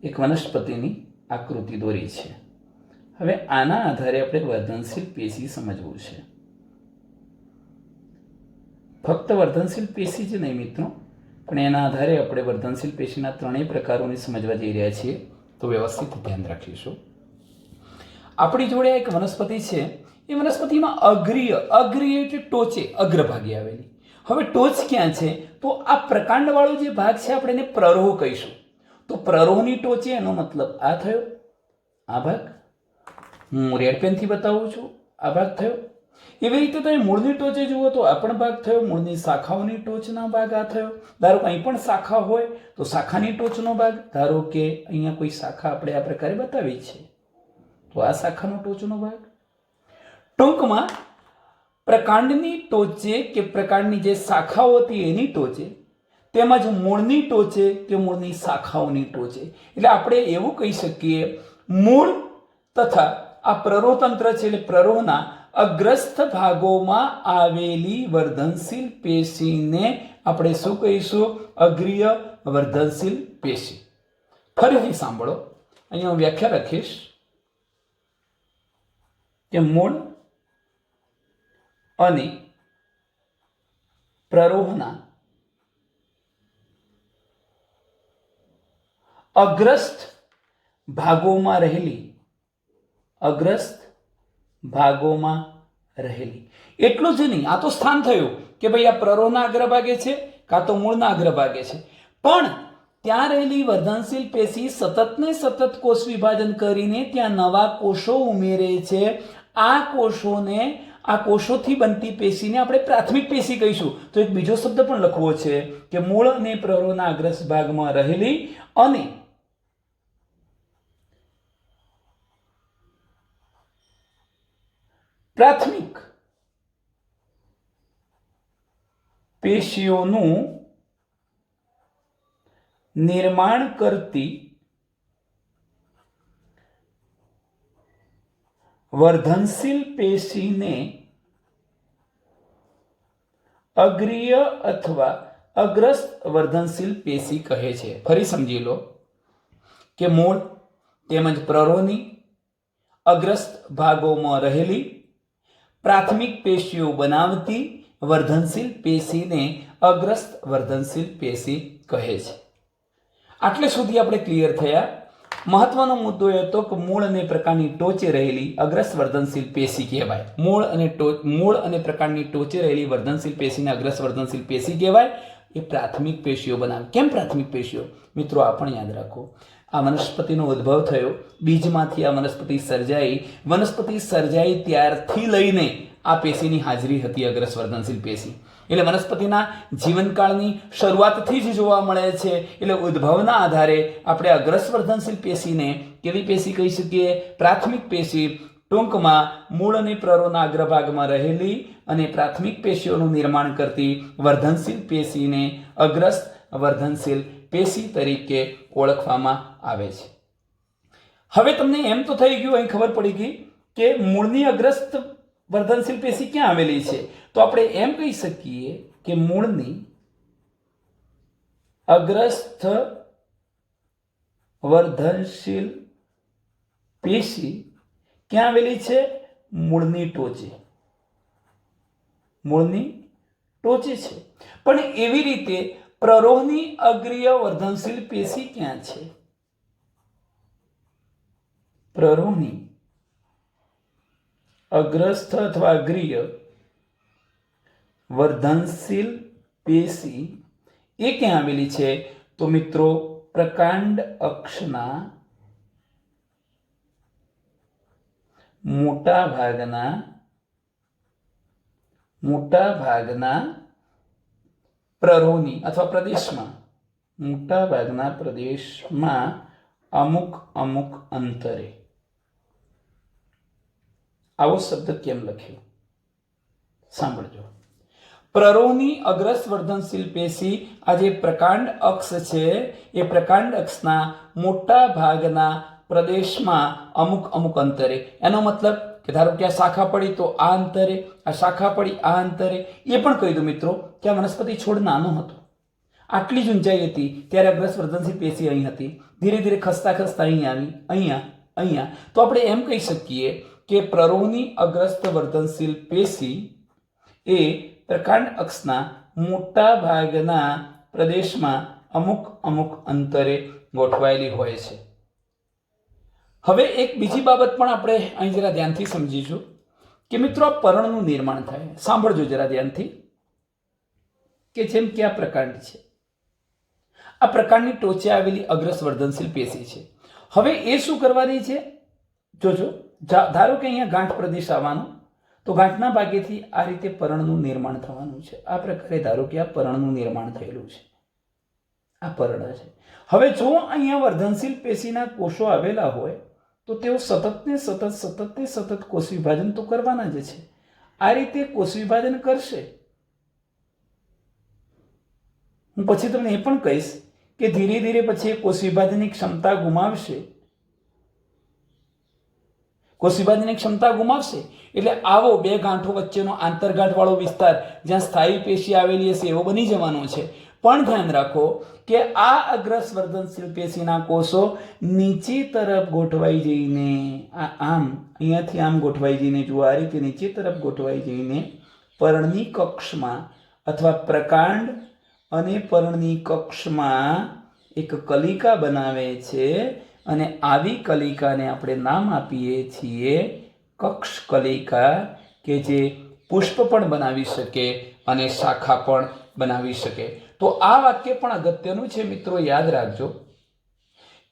એક વનસ્પતિની આકૃતિ દોરી છે. હવે આના આધારે આપણે વર્ધનશીલ પેશી સમજવું છે. ફક્ત વર્ધનશીલ પેશી જ નહીં મિત્રો, પણ એના આધારે આપણે વર્ધનશીલ પેશીના ત્રણેય પ્રકારોને સમજવા જઈ રહ્યા છીએ. તો વ્યવસ્થિત ધ્યાન રાખીશું. આપણી જોડે એક વનસ્પતિ છે. એ વનસ્પતિમાં અગ્રીય એટલે ટોચે, અગ્રભાગે આવેલી. હવે ટોચ ક્યાં છે? તો આ પ્રકાંડવાળો જે ભાગ છે આપણે એને પ્રરોહ કહીશું. તો પ્રરોહની ટોચે, એનો મતલબ આ થયો, આ ભાગ. હું રેડ પેનથી બતાવું છું, આ ભાગ થયો. એવી રીતે તમે મૂળની ટોચે જુઓ તો આ પણ ભાગ થયો. મૂળની શાખાઓની ટોચનો ભાગ આ થયો. ધારો કે અહીં પણ શાખા હોય તો શાખાની ટોચનો ભાગ. ધારો કે અહીંયા કોઈ શાખા આપણે આ પ્રકારે બતાવી છે, તો આ શાખાનો ટોચનો ભાગ. ટૂંકમાં પ્રકાંડની ટોચે કે પ્રકાંડની જે શાખાઓ હતી એની ટોચે, તેમજ મૂળની ટોચે કે મૂળની શાખાઓની ટોચે. એટલે આપણે એવું કહી શકીએ, મૂળ તથા આ પ્રરોહતંત્ર છે, એટલે પ્રરોહના અગ્રસ્થ ભાગોમાં આવેલી વર્ધનશીલ પેશીને આપણે શું કહીશું? અગ્રીય વર્ધનશીલ પેશી. ફરીથી સાંભળો, અહીંયા હું વ્યાખ્યા લખીશ કે મૂળ અને પ્રરોહના અગ્રસ્થ ભાગોમાં રહેલી એટલું જ નહીં, આ તો સ્થાન થયું કે ભાઈ આ પ્રરોહના અગ્રભાગે છે કાં તો મૂળના અગ્રભાગે છે, પણ ત્યાં રહેલી વર્ધનશીલ પેશી સતત ને સતત કોષ વિભાજન કરીને ત્યાં નવા કોષો ઉમેરે છે. આ કોષોથી બનતી પેશીને આપણે પ્રાથમિક પેશી કહીશું. તો એક બીજો શબ્દ પણ લખવો છે કે મૂળ અને પ્રરોહના અગ્રસ્થ ભાગમાં રહેલી અને પ્રાથમિક પેશીઓનું નિર્માણ કરતી વર્ધનશીલ પેશીને અગ્રીય અથવા અગ્રસ્થ વર્ધનશીલ પેશી કહે છે. ફરી સમજી લો કે મૂળ તેમજ પ્રરોહની અગ્રસ્થ ભાગોમાં રહેલી પ્રાથમિક પેશીઓ બનાવતી વર્ધનશીલ પેશીને અગ્રસ્થ વર્ધનશીલ પેશી કહે છે. આટલે સુધી આપણે ક્લિયર થયા. મહત્વનો મુદ્દો એ હતો કે મૂળ અને પ્રકારની ટોચે રહેલી અગ્રસ્થ વર્ધનશીલ પેશી કહેવાય. મૂળ અને પ્રકારની ટોચે રહેલી વર્ધનશીલ પેશીને અગ્રસ્થ વર્ધનશીલ પેશી કહેવાય. એ પ્રાથમિક પેશીઓ બનાવે. કેમ પ્રાથમિક પેશીઓ? મિત્રો, આ પણ યાદ રાખો, આ વનસ્પતિનો ઉદ્ભવ થયો, બીજમાંથી આ વનસ્પતિ સર્જાઈ ત્યારથી લઈને આ પેશીની હાજરી હતી, અગ્રસ્થ વર્ધનશીલ પેશી. એટલે વનસ્પતિના જીવનકાળની શરૂઆતથી જ જોવા મળે છે. એટલે ઉદ્ભવના આધારે આપણે અગ્રસ્થ વર્ધનશીલ પેશીને કેવી પેશી કહી શકીએ? પ્રાથમિક પેશી. ટૂંકમાં મૂળ અને પ્રરોહના અગ્રભાગમાં રહેલી અને પ્રાથમિક પેશીઓનું નિર્માણ કરતી વર્ધનશીલ પેશીને અગ્રસ્થ વર્ધનશીલ પેશી તરીકે ઓળખવામાં આવે છે. હવે તમને એમ તો થઈ ગયું, અહીં ખબર પડી ગઈ કે મૂળની અગ્રસ્થ વર્ધનશીલ પેશી ક્યાં આવેલી છે. તો આપણે એમ કહી શકીએ કે મૂળની અગ્રસ્થ વર્ધનશીલ પેશી ક્યાં આવેલી છે? મૂળની ટોચે છે. પણ એવી રીતે પ્રરોહની અગ્રીય વર્ધનશીલ પેશી ક્યાં છે? પ્રરોહની અગ્રસ્થ અથવા અગ્રીય વર્ધનશીલ પેશી એ ક્યાં આવેલી છે? તો મિત્રો પ્રકાંડ અક્ષના મોટા ભાગના પ્રરોહની અથવા પ્રદેશમાં, મોટા ભાગના પ્રદેશમાં અમુક અંતરે. આવો શબ્દ કેમ લખ્યો સાંભળજો. પ્રરોહની અગ્રસ્થ વર્ધનશીલ પેશી, આ જે પ્રકાંડ અક્ષ છે એ પ્રકાંડ અક્ષના મોટા ભાગના પ્રદેશમાં અમુક અંતરે. એનો મતલબ કે ધારો કે આ શાખા પડી તો આ અંતરે, આ શાખા પડી આ અંતરે. એ પણ કહી દઉં મિત્રો કે આ વનસ્પતિ છોડ નાનો હતો, આટલી જ ઊંચાઈ હતી ત્યારે અગ્રસ્થ વર્ધનશીલ પેશી અહીં હતી. ધીરે ધીરે ખસતા અહીં આવી, અહીંયા. તો આપણે એમ કહી શકીએ કે પ્રરોહની અગ્રસ્થ વર્ધનશીલ પેશી એ પ્રકાંડ અક્ષના મોટા ભાગના પ્રદેશમાં અમુક અંતરે ગોઠવાયેલી હોય છે. હવે એક બીજી બાબત પણ આપણે અહીં જરા ધ્યાનથી સમજીશું કે મિત્રો આ પર્ણનું નિર્માણ થાય. સાંભળજો જરા ધ્યાનથી કે જેમ કે આ પ્રકાંડ છે, આ પ્રકાંડની ટોચે આવેલી અગ્રસ્થ વર્ધનશીલ પેશી છે. હવે એ શું કરવાની છે? જોજો, ધારો કે અહીંયા ગાંઠ પ્રદેશ આવવાનો, તો ગાંઠના ભાગેથી આ રીતે પર્ણનું નિર્માણ થવાનું છે. આ પ્રકારે ધારો કે આ પર્ણનું નિર્માણ થયેલું છે, આ પર્ણ છે. હવે જો અહીંયા વર્ધનશીલ પેશીના કોષો આવેલા હોય તો તેઓ સતત કોષ વિભાજન તો કરવાના જ છે. આ રીતે કોષ વિભાજન કરશે. હું પછી તમને એ પણ કહીશ કે ધીરે ધીરે પછી કોષ વિભાજનની ક્ષમતા ગુમાવશે. કોષ વિભાજનની ક્ષમતા ગુમાવશે એટલે આવો બે ગાંઠો વચ્ચેનો આંતરગાંઠ વાળો વિસ્તાર જ્યાં સ્થાયી પેશી આવેલી હશે એવો બની જવાનો છે. પણ ધ્યાન રાખો કે આ અગ્રસ્થ વર્ધનશીલ પેશીના કોષો નીચે તરફ ગોઠવાઈ જઈને અહીંયાથી આમ ગોઠવાઈ જઈને, જુઓ આ રીતે નીચે તરફ ગોઠવાઈ જઈને પર્ણની કક્ષમાં અથવા પ્રકાંડ અને પર્ણની કક્ષમાં એક કલિકા બનાવે છે. અને આવી કલિકાને આપણે નામ આપીએ છીએ કક્ષ કલિકા, કે જે પુષ્પ પણ બનાવી શકે અને શાખા પણ બનાવી શકે. તો આ વાક્ય પણ અગત્યનું છે મિત્રો, યાદ રાખજો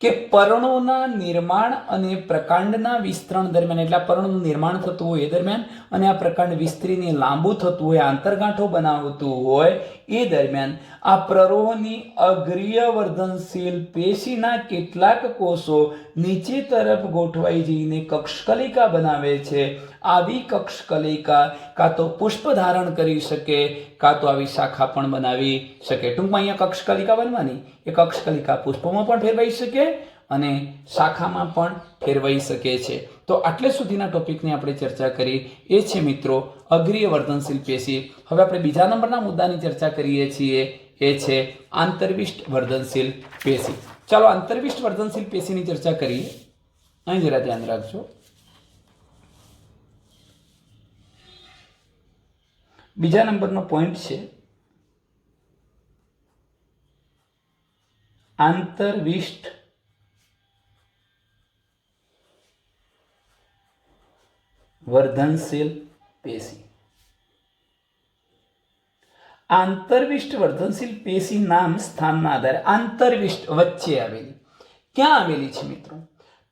કે પર્ણોના નિર્માણ અને પ્રકાંડના વિસ્તરણ દરમિયાન, એટલે આ પર્ણનું નિર્માણ થતું હોય એ દરમિયાન અને આ પ્રકાંડ વિસ્તરીને લાંબુ થતું હોય, આંતરગાંઠો બનાવતું હોય એ દરમિયાન આ પ્રરોહની અગ્રીય વર્ધનશીલ પેશીના કેટલાક કોષો નીચે તરફ ગોઠવાઈ જઈને કક્ષકલિકા બનાવે છે. આવી કક્ષકલિકા કાં તો પુષ્પ ધારણ કરી શકે, કાં તો આવી શાખા પણ બનાવી શકે. ટૂંકમાં અહીંયા કક્ષકલિકા બનવાની, એ કક્ષકલિકા પુષ્પમાં પણ ફેરવાઈ શકે અને શાખામાં પણ ફેરવાઈ શકે છે. તો આટલે સુધીના ટોપિકની આપણે ચર્ચા કરી, એ છે મિત્રો અગ્રીય વર્ધનશીલ પેશી. હવે આપણે બીજા નંબરના મુદ્દાની ચર્ચા કરીએ છીએ, એ છે આંતરવિષ્ટ વર્ધનશીલ પેશી. ચાલો આંતરવિષ્ટ વર્ધનશીલ પેશીની ચર્ચા કરીએ. અહીં જરા ધ્યાન રાખજો. બીજા નંબરનો પોઈન્ટ છે આંતરવિષ્ટ વર્ધનશીલ પેશી. આંતરવિષ્ટ વર્ધનશીલ પેશી નામ સ્થાનના આધારે આંતરવિષ્ટ વચ્ચે આવેલી. ક્યાં આવેલી છે મિત્રો?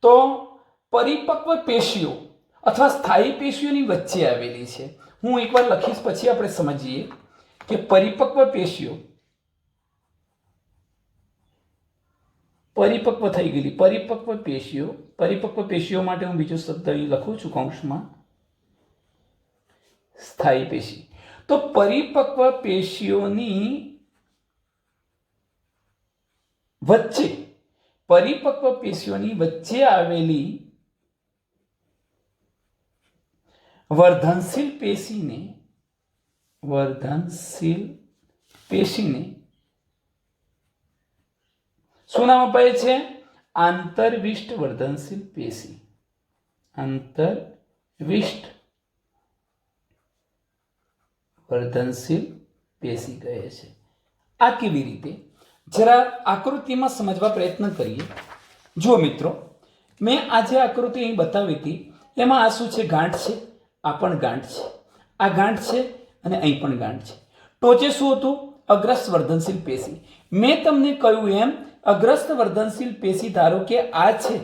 તો પરિપક્વ પેશીઓ અથવા સ્થાયી પેશીઓની વચ્ચે આવેલી છે. હું એકવાર લખીશ પછી આપણે સમજીએ કે પરિપક્વ પેશીઓ, પરિપક્વ થઈ ગયેલી પરિપક્વ પેશીઓ માટે હું બીજો શબ્દ અહીં લખું છું કૌંસમાં, સ્થાયી પેશી. તો પરિપક્વ પેશીઓની વચ્ચે આવેલી વર્ધનશીલ પેશીને શું નામ અપાય છે? આંતરવિષ્ટ વર્ધનશીલ પેશી. આંતરવિષ્ટ વર્ધનશીલ પેશી કહે છે. આ કેવી રીતે? જરા આકૃતિમાં સમજવા પ્રયત્ન કરીએ. જુઓ મિત્રો મેં આજે આકૃતિ અહીં બતાવી હતી એમાં આ શું છે? ગાંઠ છે. આ પણ ગાંઠ છે. આ ગાંઠ છે અને અહીં પણ ગાંઠ છે. ટોચે શું હતું? અગ્રસ્ત વર્ધનશીલ પેશી. મેં તમને કહ્યું એમ અગ્રસ્ત વર્ધનશીલ પેશી ધારો કે આ છે,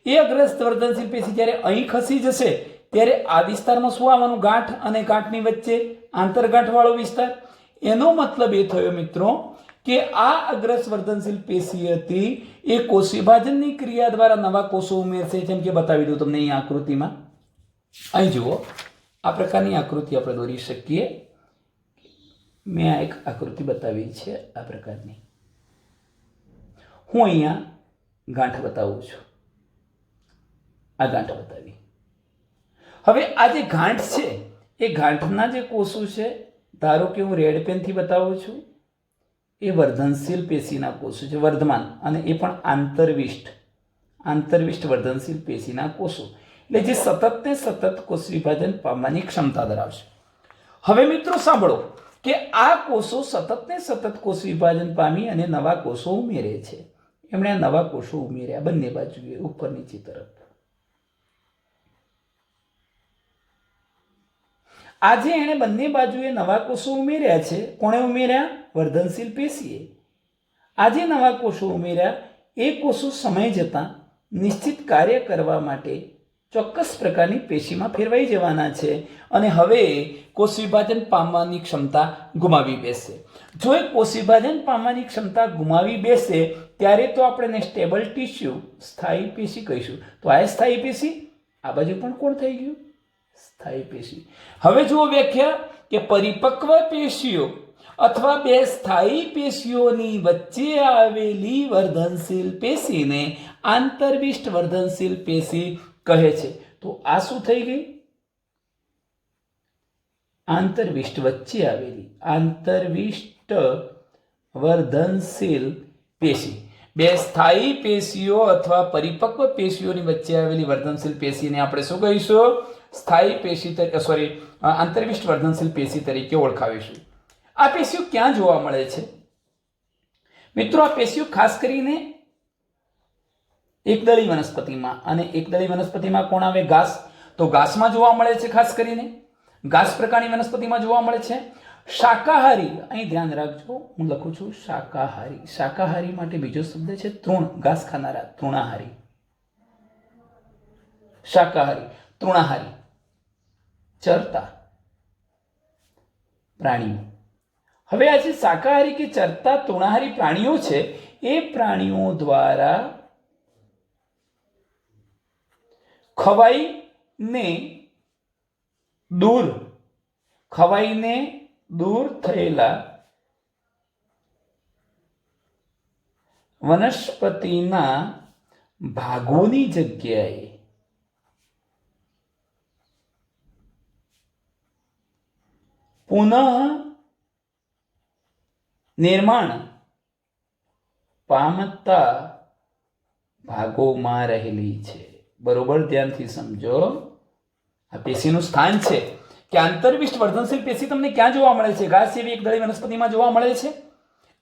એ અગ્રસ્ત વર્ધનશીલ પેશી જ્યારે અહીં ખસી જશે ત્યારે આ વિસ્તારમાં શું આવવાનું? ગાંઠ અને ગાંઠની વચ્ચે આંતરગાંઠ વાળો વિસ્તાર. એનો મતલબ એ થયો મિત્રો કે આ અગ્રસ્ત વર્ધનશીલ પેશી હતી એ કોષ વિભાજનની ક્રિયા દ્વારા નવા કોષો ઉમેરશે. જેમ કે બતાવી દઉં તમને અહીં આકૃતિમાં. અહીં જુઓ, આ પ્રકારની આકૃતિ આપણે દોરી શકીએ. મેં આ એક આકૃતિ બતાવી છે આ પ્રકારની. હું અહીંયા ગાંઠ બતાવું છું. આ ગાંઠ બતાવી. હવે આ જે ગાંઠ છે એ ગાંઠના જે કોષો છે, ધારો કે હું રેડ પેનથી બતાવું છું, એ વર્ધનશીલ પેશીના કોષો છે, વર્ધમાન, અને એ પણ આંતરવિષ્ટ વર્ધનશીલ પેશીના કોષો, એટલે જે સતત ને સતત કોષ વિભાજન પામવાની ક્ષમતા ધરાવશે. હવે મિત્રો સાંભળો કે આ કોષો સતત ને સતત કોષ વિભાજન પામી અને નવા કોષો ઉમેરે છે. એમણે આ નવા કોષો ઉમેર્યા બંને બાજુએ, ઉપર નીચે તરફ. આજે એણે બંને બાજુએ નવા કોષો ઉમેર્યા છે. કોણે ઉમેર્યા? વર્ધનશીલ પેશીએ. આજે નવા કોષો ઉમેર્યા. એ કોષો સમય જતાં નિશ્ચિત કાર્ય કરવા માટે ચોક્કસ પ્રકારની પેશીમાં ફેરવાઈ જવાના છે અને હવે કોષ વિભાજન પામવાની ક્ષમતા ગુમાવી બેસે. જો એ કોષ વિભાજન પામવાની ક્ષમતા ગુમાવી બેસે ત્યારે તો આપણે સ્ટેબલ ટિશ્યુ, સ્થાયી પેશી કહીશું. તો આ સ્થાયી પેશી, આ બાજુ પણ કોણ થઈ ગયું? સ્થાયી પેશી. હવે જુઓ વ્યાખ્યા કે પરિપક્વ પેશીઓ અથવા બે સ્થાયી પેશીઓની વચ્ચે આવેલી વર્ધનશીલ પેશીને આંતરવિષ્ટ વર્ધનશીલ પેશી કહે છે. તો આ શું થઈ ગઈ? આંતરવિષ્ટ, વચ્ચે આવેલી આંતરવિષ્ટ વર્ધનશીલ પેશી. બે સ્થાયી પેશીઓ અથવા પરિપક્વ પેશીઓની વચ્ચે આવેલી વર્ધનશીલ પેશીને આપણે શું કહીશું? સ્થાયી પેશી તરીકે, આંતરવિષ્ટ વર્ધનશીલ પેશી તરીકે ઓળખાવીશું. આ પેશીઓ ક્યાં જોવા મળે છે મિત્રો? આ પેશીઓ ખાસ કરીને એકદળી વનસ્પતિમાં, અને એકદળી વનસ્પતિમાં કોણ આવે? ઘાસ. તો ઘાસમાં જોવા મળે છે, ખાસ કરીને ઘાસ પ્રકારની વનસ્પતિમાં જોવા મળે છે. શાકાહારી, અહીં ધ્યાન રાખજો, હું લખું છું શાકાહારી. શાકાહારી માટે બીજો શબ્દ છે તૃણ, ઘાસ ખાનારા, તૃણાહારી. શાકાહારી, તૃણાહારી, ચરતા પ્રાણીઓ. હવે આ જે શાકાહારી કે ચરતા તૃણાહારી પ્રાણીઓ છે એ પ્રાણીઓ દ્વારા ખવાઈને દૂર થયેલા વનસ્પતિના ભાગોની જગ્યાએ પુનઃ નિર્માણ પામતા ભાગોમાં રહેલી છે. બરોબર ધ્યાનથી સમજો. આ પેશીનું સ્થાન છે કે આંતરવિષ્ટ વર્ધનશીલ પેશી તમને ક્યાં જોવા મળે છે? ઘાસ જેવી એકદળી વનસ્પતિમાં જોવા મળે છે.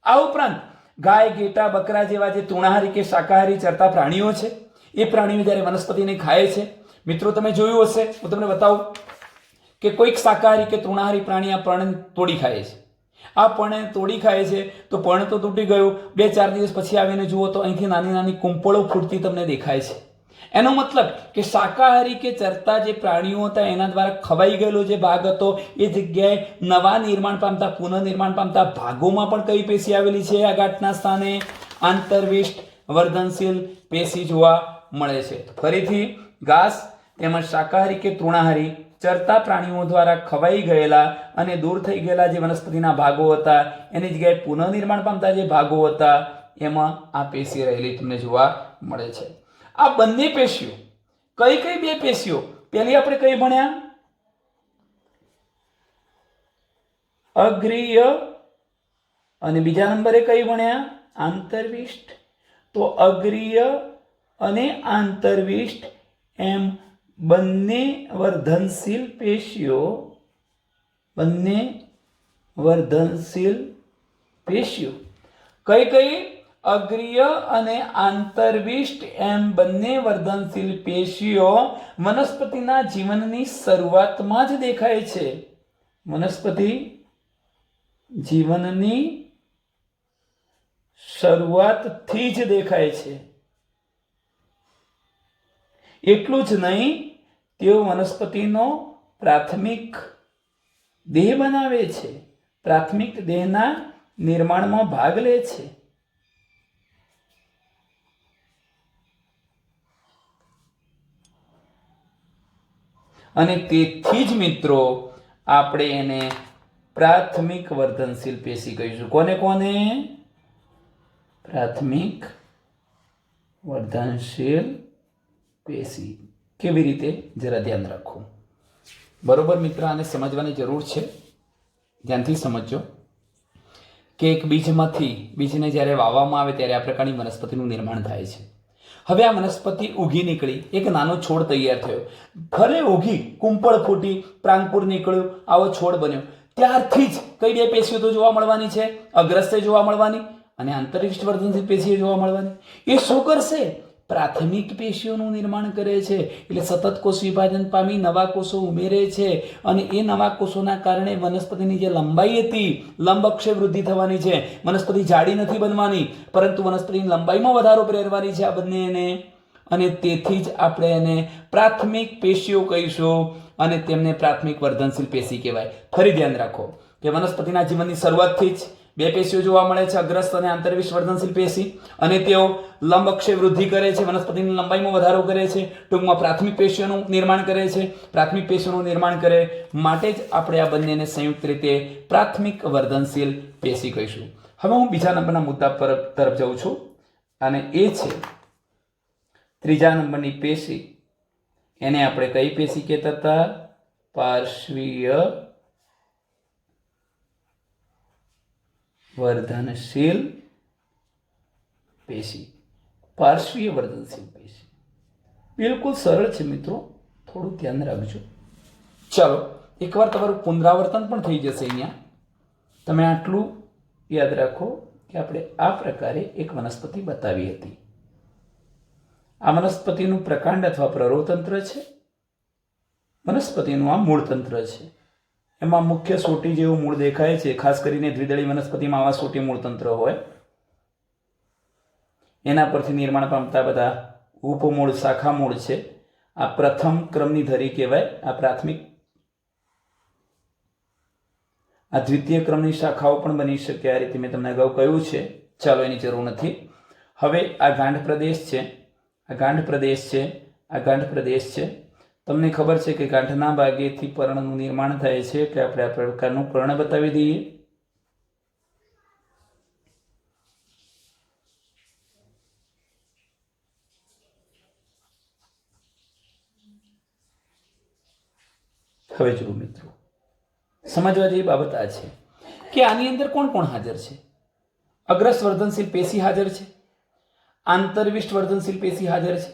આ ઉપરાંત ગાય, ઘેટા, બકરા જેવા જે તૃણાહારી કે શાકાહારી ચરતા પ્રાણીઓ છે એ પ્રાણીઓ જ્યારે વનસ્પતિને ખાય છે, મિત્રો તમે જોયું હશે, હું તમને બતાવું કે કોઈક શાકાહારી કે તૃણાહારી પ્રાણી આ પર્ણ તોડી ખાય છે. આ પર્ણ તોડી ખાય છે તો પર્ણ તો તૂટી ગયું, 2-4 દિવસ પછી આવીને જુઓ તો અહીંથી નાની નાની કુંપળો ફૂટતી તમને દેખાય છે. એનો મતલબ કે શાકાહારી કે ચરતા જે પ્રાણીઓ હતા એના દ્વારા ખવાઈ ગયેલો જે ભાગ હતો એ જગ્યાએ નવા નિર્માણ પામતા, પુનઃનિર્માણ પામતા ભાગોમાં પણ કઈ પેશી આવેલી છે? આ ગાંઠના સ્થાને આંતરવિષ્ટ વર્ધનશીલ પેશી જોવા મળે છે. ફરીથી ઘાસ તેમજ શાકાહારી કે તૃણાહારી ચરતા પ્રાણીઓ દ્વારા ખવાઈ ગયેલા અને દૂર થઈ ગયેલા જે વનસ્પતિના ભાગો હતા એની જગ્યાએ પુનઃનિર્માણ પામતા જે ભાગો હતા એમાં આ પેશી રહેલી તમને જોવા મળે છે. આ બંને પેશીઓ, કઈ કઈ બે પેશીઓ? પહેલી આપણે કઈ ભણ્યા? અગ્રીય, અને બીજા નંબરે કઈ ભણ્યા? આંતરવિષ્ટ. તો અગ્રીય અને આંતરવિષ્ટ એમ બંને વર્ધનશીલ પેશીઓ કઈ કઈ? અગ્રીય અને આંતરવિષ્ટ એમ બંને વર્ધનશીલ પેશીઓ વનસ્પતિના જીવનની શરૂઆતમાં જ દેખાય છે. વનસ્પતિ જીવનની શરૂઆતથી જ દેખાય છે. એટલું જ નહીં, તેઓ વનસ્પતિનો પ્રાથમિક દેહ બનાવે છે, પ્રાથમિક દેહના નિર્માણમાં ભાગ લે છે. અને તેથી જ મિત્રો આપણે એને પ્રાથમિક વર્ધનશીલ પેશી કહીશું. કોને કોને? પ્રાથમિક વર્ધનશીલ પેશી. કેવી રીતે? જરા ધ્યાન રાખો. બરોબર મિત્ર, આને સમજવાની જરૂર છે. ધ્યાનથી સમજજો કે એક બીજમાંથી બીજને જ્યારે વાવવામાં આવે ત્યારે આ પ્રકારની વનસ્પતિનું નિર્માણ થાય છે. હવે આ વનસ્પતિ ઉગી નીકળી, એક નાનો છોડ તૈયાર થયો, ભલે ઉગી, કુંપળ ફૂટી, પ્રાંકુર નીકળ્યું, આવો છોડ બન્યો. ત્યારથી જ કઈ બે પેશીઓ તો જોવા મળવાની છે? અગ્રસ્થ જોવા મળવાની અને આંતરિષ્ટ વર્ધનશીલ પેશીઓ જોવા મળવાની. એ શું કરશે? પ્રાથમિક પેશીઓનું નિર્માણ કરે છે. એટલે સતત કોષ વિભાજન પામી નવા કોષો ઉમેરે છે અને એ નવા કોષોના કારણે વનસ્પતિની જે લંબાઈ હતી, લંબ અક્ષે વૃદ્ધિ થવાની છે. વનસ્પતિ જાડી નથી બનવાની, પરંતુ વનસ્પતિની લંબાઈમાં વધારો પ્રેરવાની છે આ બંનેને. અને તેથી જ આપણે એને પ્રાથમિક પેશીઓ કહીશું અને તેમને પ્રાથમિક વર્ધનશીલ પેશી કહેવાય. ફરી ધ્યાન રાખો કે વનસ્પતિના જીવનની શરૂઆતથી જ બે પેશીઓ જોવા મળે છે, અગ્રસ્થ અને આંતરવિષ્ટ વર્ધનશીલ પેશી, અને તેઓ લંબ અક્ષે વૃદ્ધિ કરે છે, વનસ્પતિની લંબાઈમાં વધારો કરે છે. ટૂંકમાં પ્રાથમિક પેશીઓનું નિર્માણ કરે છે. પ્રાથમિક પેશીઓનું નિર્માણ કરે માટે જ આપણે આ બંનેને સંયુક્ત રીતે પ્રાથમિક વર્ધનશીલ પેશી કહીશું. હવે હું બીજા નંબરના મુદ્દા તરફ જાઉં છું અને એ છે ત્રીજા નંબરની પેશી. એને આપણે કઈ પેશી કહેતા હતા? પાર્શ્વીય વર્ધનશીલ પેશી. પાર્શ્વીય વર્ધનશીલ પેશી બિલકુલ સરળ છે મિત્રો, થોડું ધ્યાન રાખજો. ચાલો, એકવાર તમારું પુનરાવર્તન પણ થઈ જશે. અહીંયા તમે આટલું યાદ રાખો કે આપણે આ પ્રકારે એક વનસ્પતિ બતાવી હતી. આ વનસ્પતિનું પ્રકાંડ અથવા પ્રરોહતંત્ર છે. વનસ્પતિનું આ મૂળતંત્ર છે. એમાં મુખ્ય સોટી જેવું મૂળ દેખાય છે. ખાસ કરીને દ્વિદળી વનસ્પતિમાં આવા સોટી મૂળતંત્ર હોય. એના પરથી નિર્માણ પામતા બધા ઉપમૂળ, શાખા મૂળ છે. આ પ્રથમ ક્રમની ધરી કહેવાય. આ પ્રાથમિક. આ દ્વિતીય ક્રમની શાખાઓ પણ બની શકે. આ રીતે મેં તમને અગાઉ કહ્યું છે. ચાલો, એની જરૂર નથી. હવે આ ગાંઠ પ્રદેશ છે, આ ગાંઠ પ્રદેશ છે, આ ગાંઠ પ્રદેશ છે. તમને ખબર છે કે ગાંઠના ભાગેથી પર્ણનું નિર્માણ થાય છે, કે આપણે આ પ્રકારનું પર્ણ બતાવી દઈએ. હવે જુઓ મિત્રો, સમજવા જેવી બાબત આ છે કે આની અંદર કોણ કોણ હાજર છે? અગ્રસ્થ વર્ધનશીલ પેશી હાજર છે, આંતરવિષ્ટ વર્ધનશીલ પેશી હાજર છે.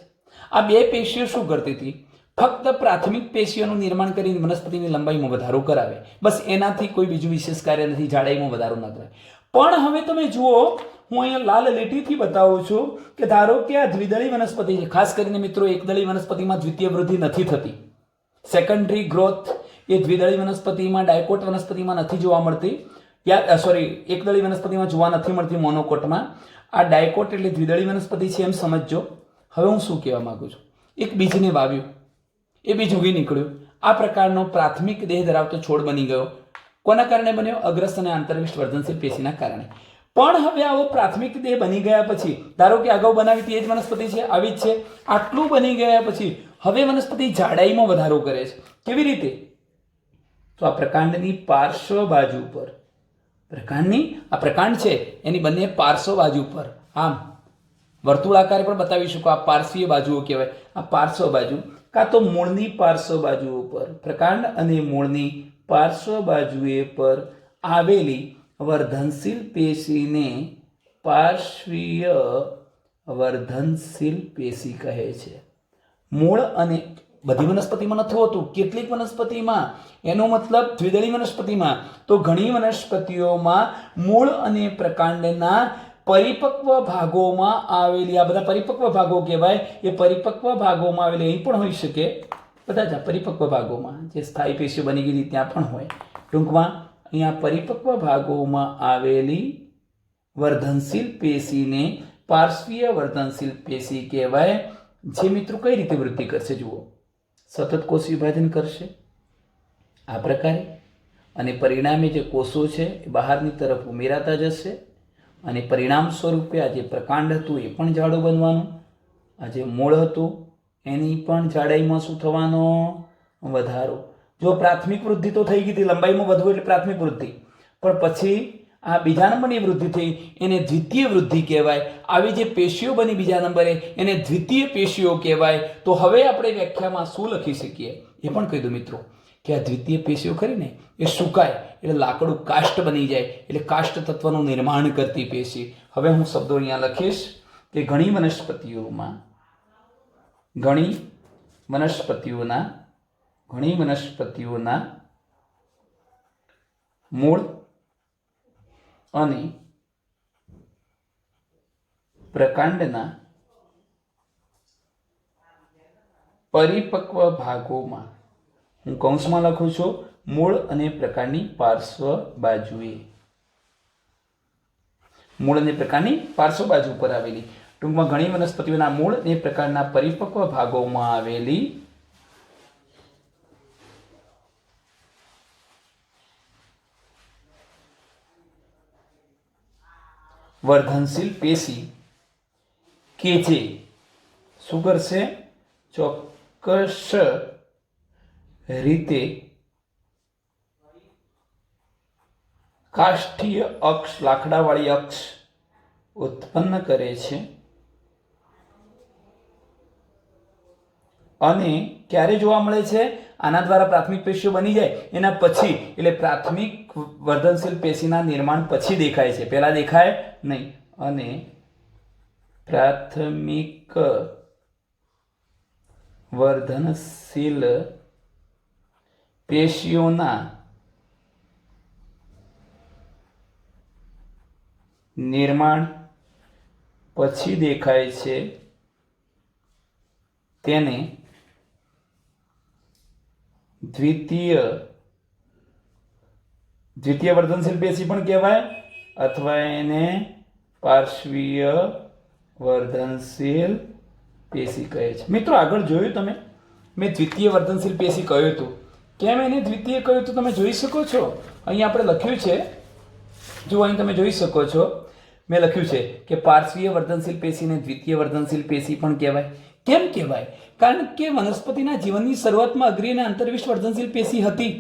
આ બે પેશીઓ શું કરતી હતી? ફક્ત પ્રાથમિક પેશીઓનું નિર્માણ કરીને વનસ્પતિની લંબાઈમાં વધારો કરાવે. બસ એનાથી કોઈ બીજું વિશેષ કાર્ય નથી, જાડાઈમાં વધારો ન કરે. પણ હવે તમે જુઓ, હું અહીંયા લાલ લીટીથી બતાવું છું કે ધારો કે આ દ્વિદળી વનસ્પતિ છે. ખાસ કરીને મિત્રો, એકદળી વનસ્પતિમાં દ્વિતીય વૃદ્ધિ નથી થતી. સેકન્ડરી ગ્રોથ એ દ્વિદળી વનસ્પતિમાં, ડાયકોટ વનસ્પતિમાં નથી જોવા મળતી. એકદળી વનસ્પતિમાં જોવા નથી મળતી, મોનોકોટમાં. આ ડાયકોટ એટલે દ્વિદળી વનસ્પતિ છે એમ સમજજો. હવે હું શું કહેવા માંગુ છું? એક બીજને વાવ્યું, એ બીજ ઉગી નીકળ્યું. આ પ્રકારનો પ્રાથમિક દેહ ધરાવતો છોડ બની ગયો. કોના કારણે બન્યો? અગ્રસ્થ અને આંતરવિષ્ટ વર્ધનશીલ પેશીના કારણે. પણ હવે આવો પ્રાથમિક દેહ બની ગયા પછી, ધારો કે અગાઉ બનાવી હતી એ જ વનસ્પતિ છે, આવી જ છે. આટલું બની ગયા પછી હવે વનસ્પતિ જાડાઈમાં વધારો કરે છે. કેવી રીતે? તો આ પ્રકાંડની પાર્શ્વ બાજુ પર, આ પ્રકાંડ છે એની બંને પાર્શ્વ બાજુ પર, આમ વર્તુળાકારે પણ બતાવી શકો. આ પાર્શ્વીય બાજુઓ કહેવાય. આ પાર્શ્વ બાજુ કાં તો મૂળની પાર્શ્વ બાજુઓ પર, પ્રકાંડ અને મૂળની પાર્શ્વ બાજુએ પર આવેલી વર્ધનશીલ પેશીને પાર્શ્વીય વર્ધનશીલ પેશી કહે છે. મૂળ અને બધી વનસ્પતિમાં નથી હોતું, કેટલીક વનસ્પતિમાં, એનો મતલબ દ્વિદળી વનસ્પતિમાં. તો ઘણી વનસ્પતિઓમાં મૂળ અને પ્રકાંડના પરિપક્વ ભાગોમાં આવેલી, આ બધા પરિપક્વ ભાગો કહેવાય. એ પરિપક્વ ભાગોમાં આવેલી અહીં પણ હોઈ શકે, બધા જ પરિપક્વ ભાગોમાં જે સ્થાયી પેશીઓ બની ગયેલી ત્યાં પણ હોય. ટૂંકમાં અહીંયા પરિપક્વ ભાગોમાં આવેલી વર્ધનશીલ પેશીને પાર્શ્વીય વર્ધનશીલ પેશી કહેવાય. જે મિત્રો કઈ રીતે વૃદ્ધિ કરશે? જુઓ, સતત કોષ વિભાજન કરશે આ પ્રકારે, અને પરિણામે જે કોષો છે એ બહારની તરફ ઉમેરાતા જશે, અને પરિણામ સ્વરૂપે આ જે પ્રકાંડ હતું એ પણ જાડું બનવાનું, આ જે મૂળ હતું એની પણ જાડાઈમાં શું થવાનો? વધારો. જો પ્રાથમિક વૃદ્ધિ તો થઈ ગઈ હતી, લંબાઈમાં વધવું એટલે પ્રાથમિક વૃદ્ધિ, પણ પછી આ બીજા નંબરની વૃદ્ધિ થઈ, એને દ્વિતીય વૃદ્ધિ કહેવાય. આવી જે પેશીઓ બની બીજા નંબરે એને દ્વિતીય પેશીઓ કહેવાય. તો હવે આપણે વ્યાખ્યામાં શું લખી શકીએ એ પણ કહી દઉં મિત્રો, કે આ દ્વિતીય પેશીઓ કરીને એ સુકાય એટલે લાકડું કાષ્ટ બની જાય, એટલે કાષ્ટ તત્વનું નિર્માણ કરતી પેશી. હવે હું શબ્દો અહીંયા લખીશ કે ઘણી વનસ્પતિઓના મૂળ અને પ્રકાંડના પરિપક્વ ભાગોમાં, હું કૌંસમાં લખું છું, મૂળ અને પ્રકાંડની પાર્શ્વ બાજુએ, મૂળ અને પ્રકાંડની પાર્શ્વ બાજુ પર આવેલી. ટૂંકમાં ઘણી વનસ્પતિઓના મૂળ અને પ્રકાંડના પરિપક્વ ભાગોમાં આવેલી વર્ધનશીલ પેશી કે જે શું કરશે? ચોક્કસ રીતે કાષ્ઠીય અક્ષ, લાકડાવાળી અક્ષ ઉત્પન્ન કરે છે. અને ક્યારે જોવા મળે છે? આના દ્વારા પ્રાથમિક પેશીઓ બની જાય એના પછી, એટલે પ્રાથમિક વર્ધનશીલ પેશીના નિર્માણ પછી દેખાય છે, પહેલા દેખાય નહીં. અને પ્રાથમિક વર્ધનશીલ પેશીઓના નિર્માણ પછી દેખાય છે તેને દ્વિતીય વર્ધનશીલ પેશી પણ કહેવાય, અથવા એને પાર્શ્વીય વર્ધનશીલ પેશી કહે છે. મિત્રો આગળ જોયું તમે, મેં દ્વિતીય વર્ધનશીલ પેશી કહ્યું હતું. કેમ એને દ્વિતીય કહ્યું તો તમે જોઈ શકો છો, અહીં આપણે લખ્યું છે, જો અહીં તમે જોઈ શકો છો, મેં લખ્યું છે કે પાર્શ્વીય વર્ધનશીલ પેશીને દ્વિતીય વર્ધનશીલ પેશી પણ કહેવાય. કેમ કહેવાય? કારણ કે વનસ્પતિના જીવનની શરૂઆતમાં અગ્રીય અને આંતરવિષ વર્ધનશીલ પેશી હતી.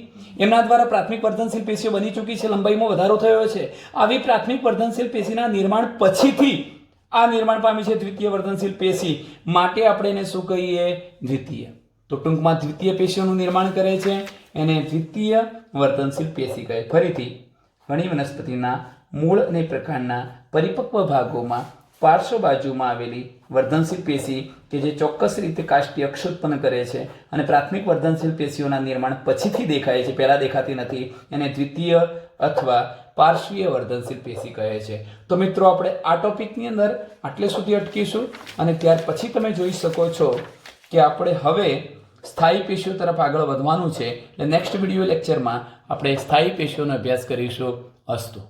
એમના દ્વારા પ્રાથમિક વર્ધનશીલ પેશીઓ બની ચૂકી છે, લંબાઈમાં વધારો થયો છે. આવી પ્રાથમિક વર્ધનશીલ પેશીના નિર્માણ પછીથી આ નિર્માણ પામી છે દ્વિતીય વર્ધનશીલ પેશી, માટે આપણે એને શું કહીએ? દ્વિતીય. તો ટૂંકમાં દ્વિતીય પેશીઓનું નિર્માણ કરે છે એને દ્વિતીય વર્ધનશીલ પેશી કહે. ફરીથી, ઘણી વનસ્પતિના મૂળ અને પ્રકાંડના પરિપક્વ ભાગોમાં પાર્શ્વ બાજુમાં આવેલી વર્ધનશીલ પેશી કે જે ચોક્કસ રીતે કાષ્ઠીય અક્ષ ઉત્પન્ન કરે છે અને પ્રાથમિક વર્ધનશીલ પેશીઓના નિર્માણ પછીથી દેખાય છે, પહેલા દેખાતી નથી, એને દ્વિતીય અથવા પાર્શ્વીય વર્ધનશીલ પેશી કહે છે. તો મિત્રો આપણે આ ટોપિકની અંદર આટલે સુધી અટકીશું, અને ત્યાર પછી તમે જોઈ શકો છો કે આપણે હવે સ્થાયી પેશીઓ તરફ આગળ વધવાનું છે. એટલે નેક્સ્ટ વિડીયો લેક્ચરમાં આપણે સ્થાયી પેશીઓનો અભ્યાસ કરીશું. અસ્તુ.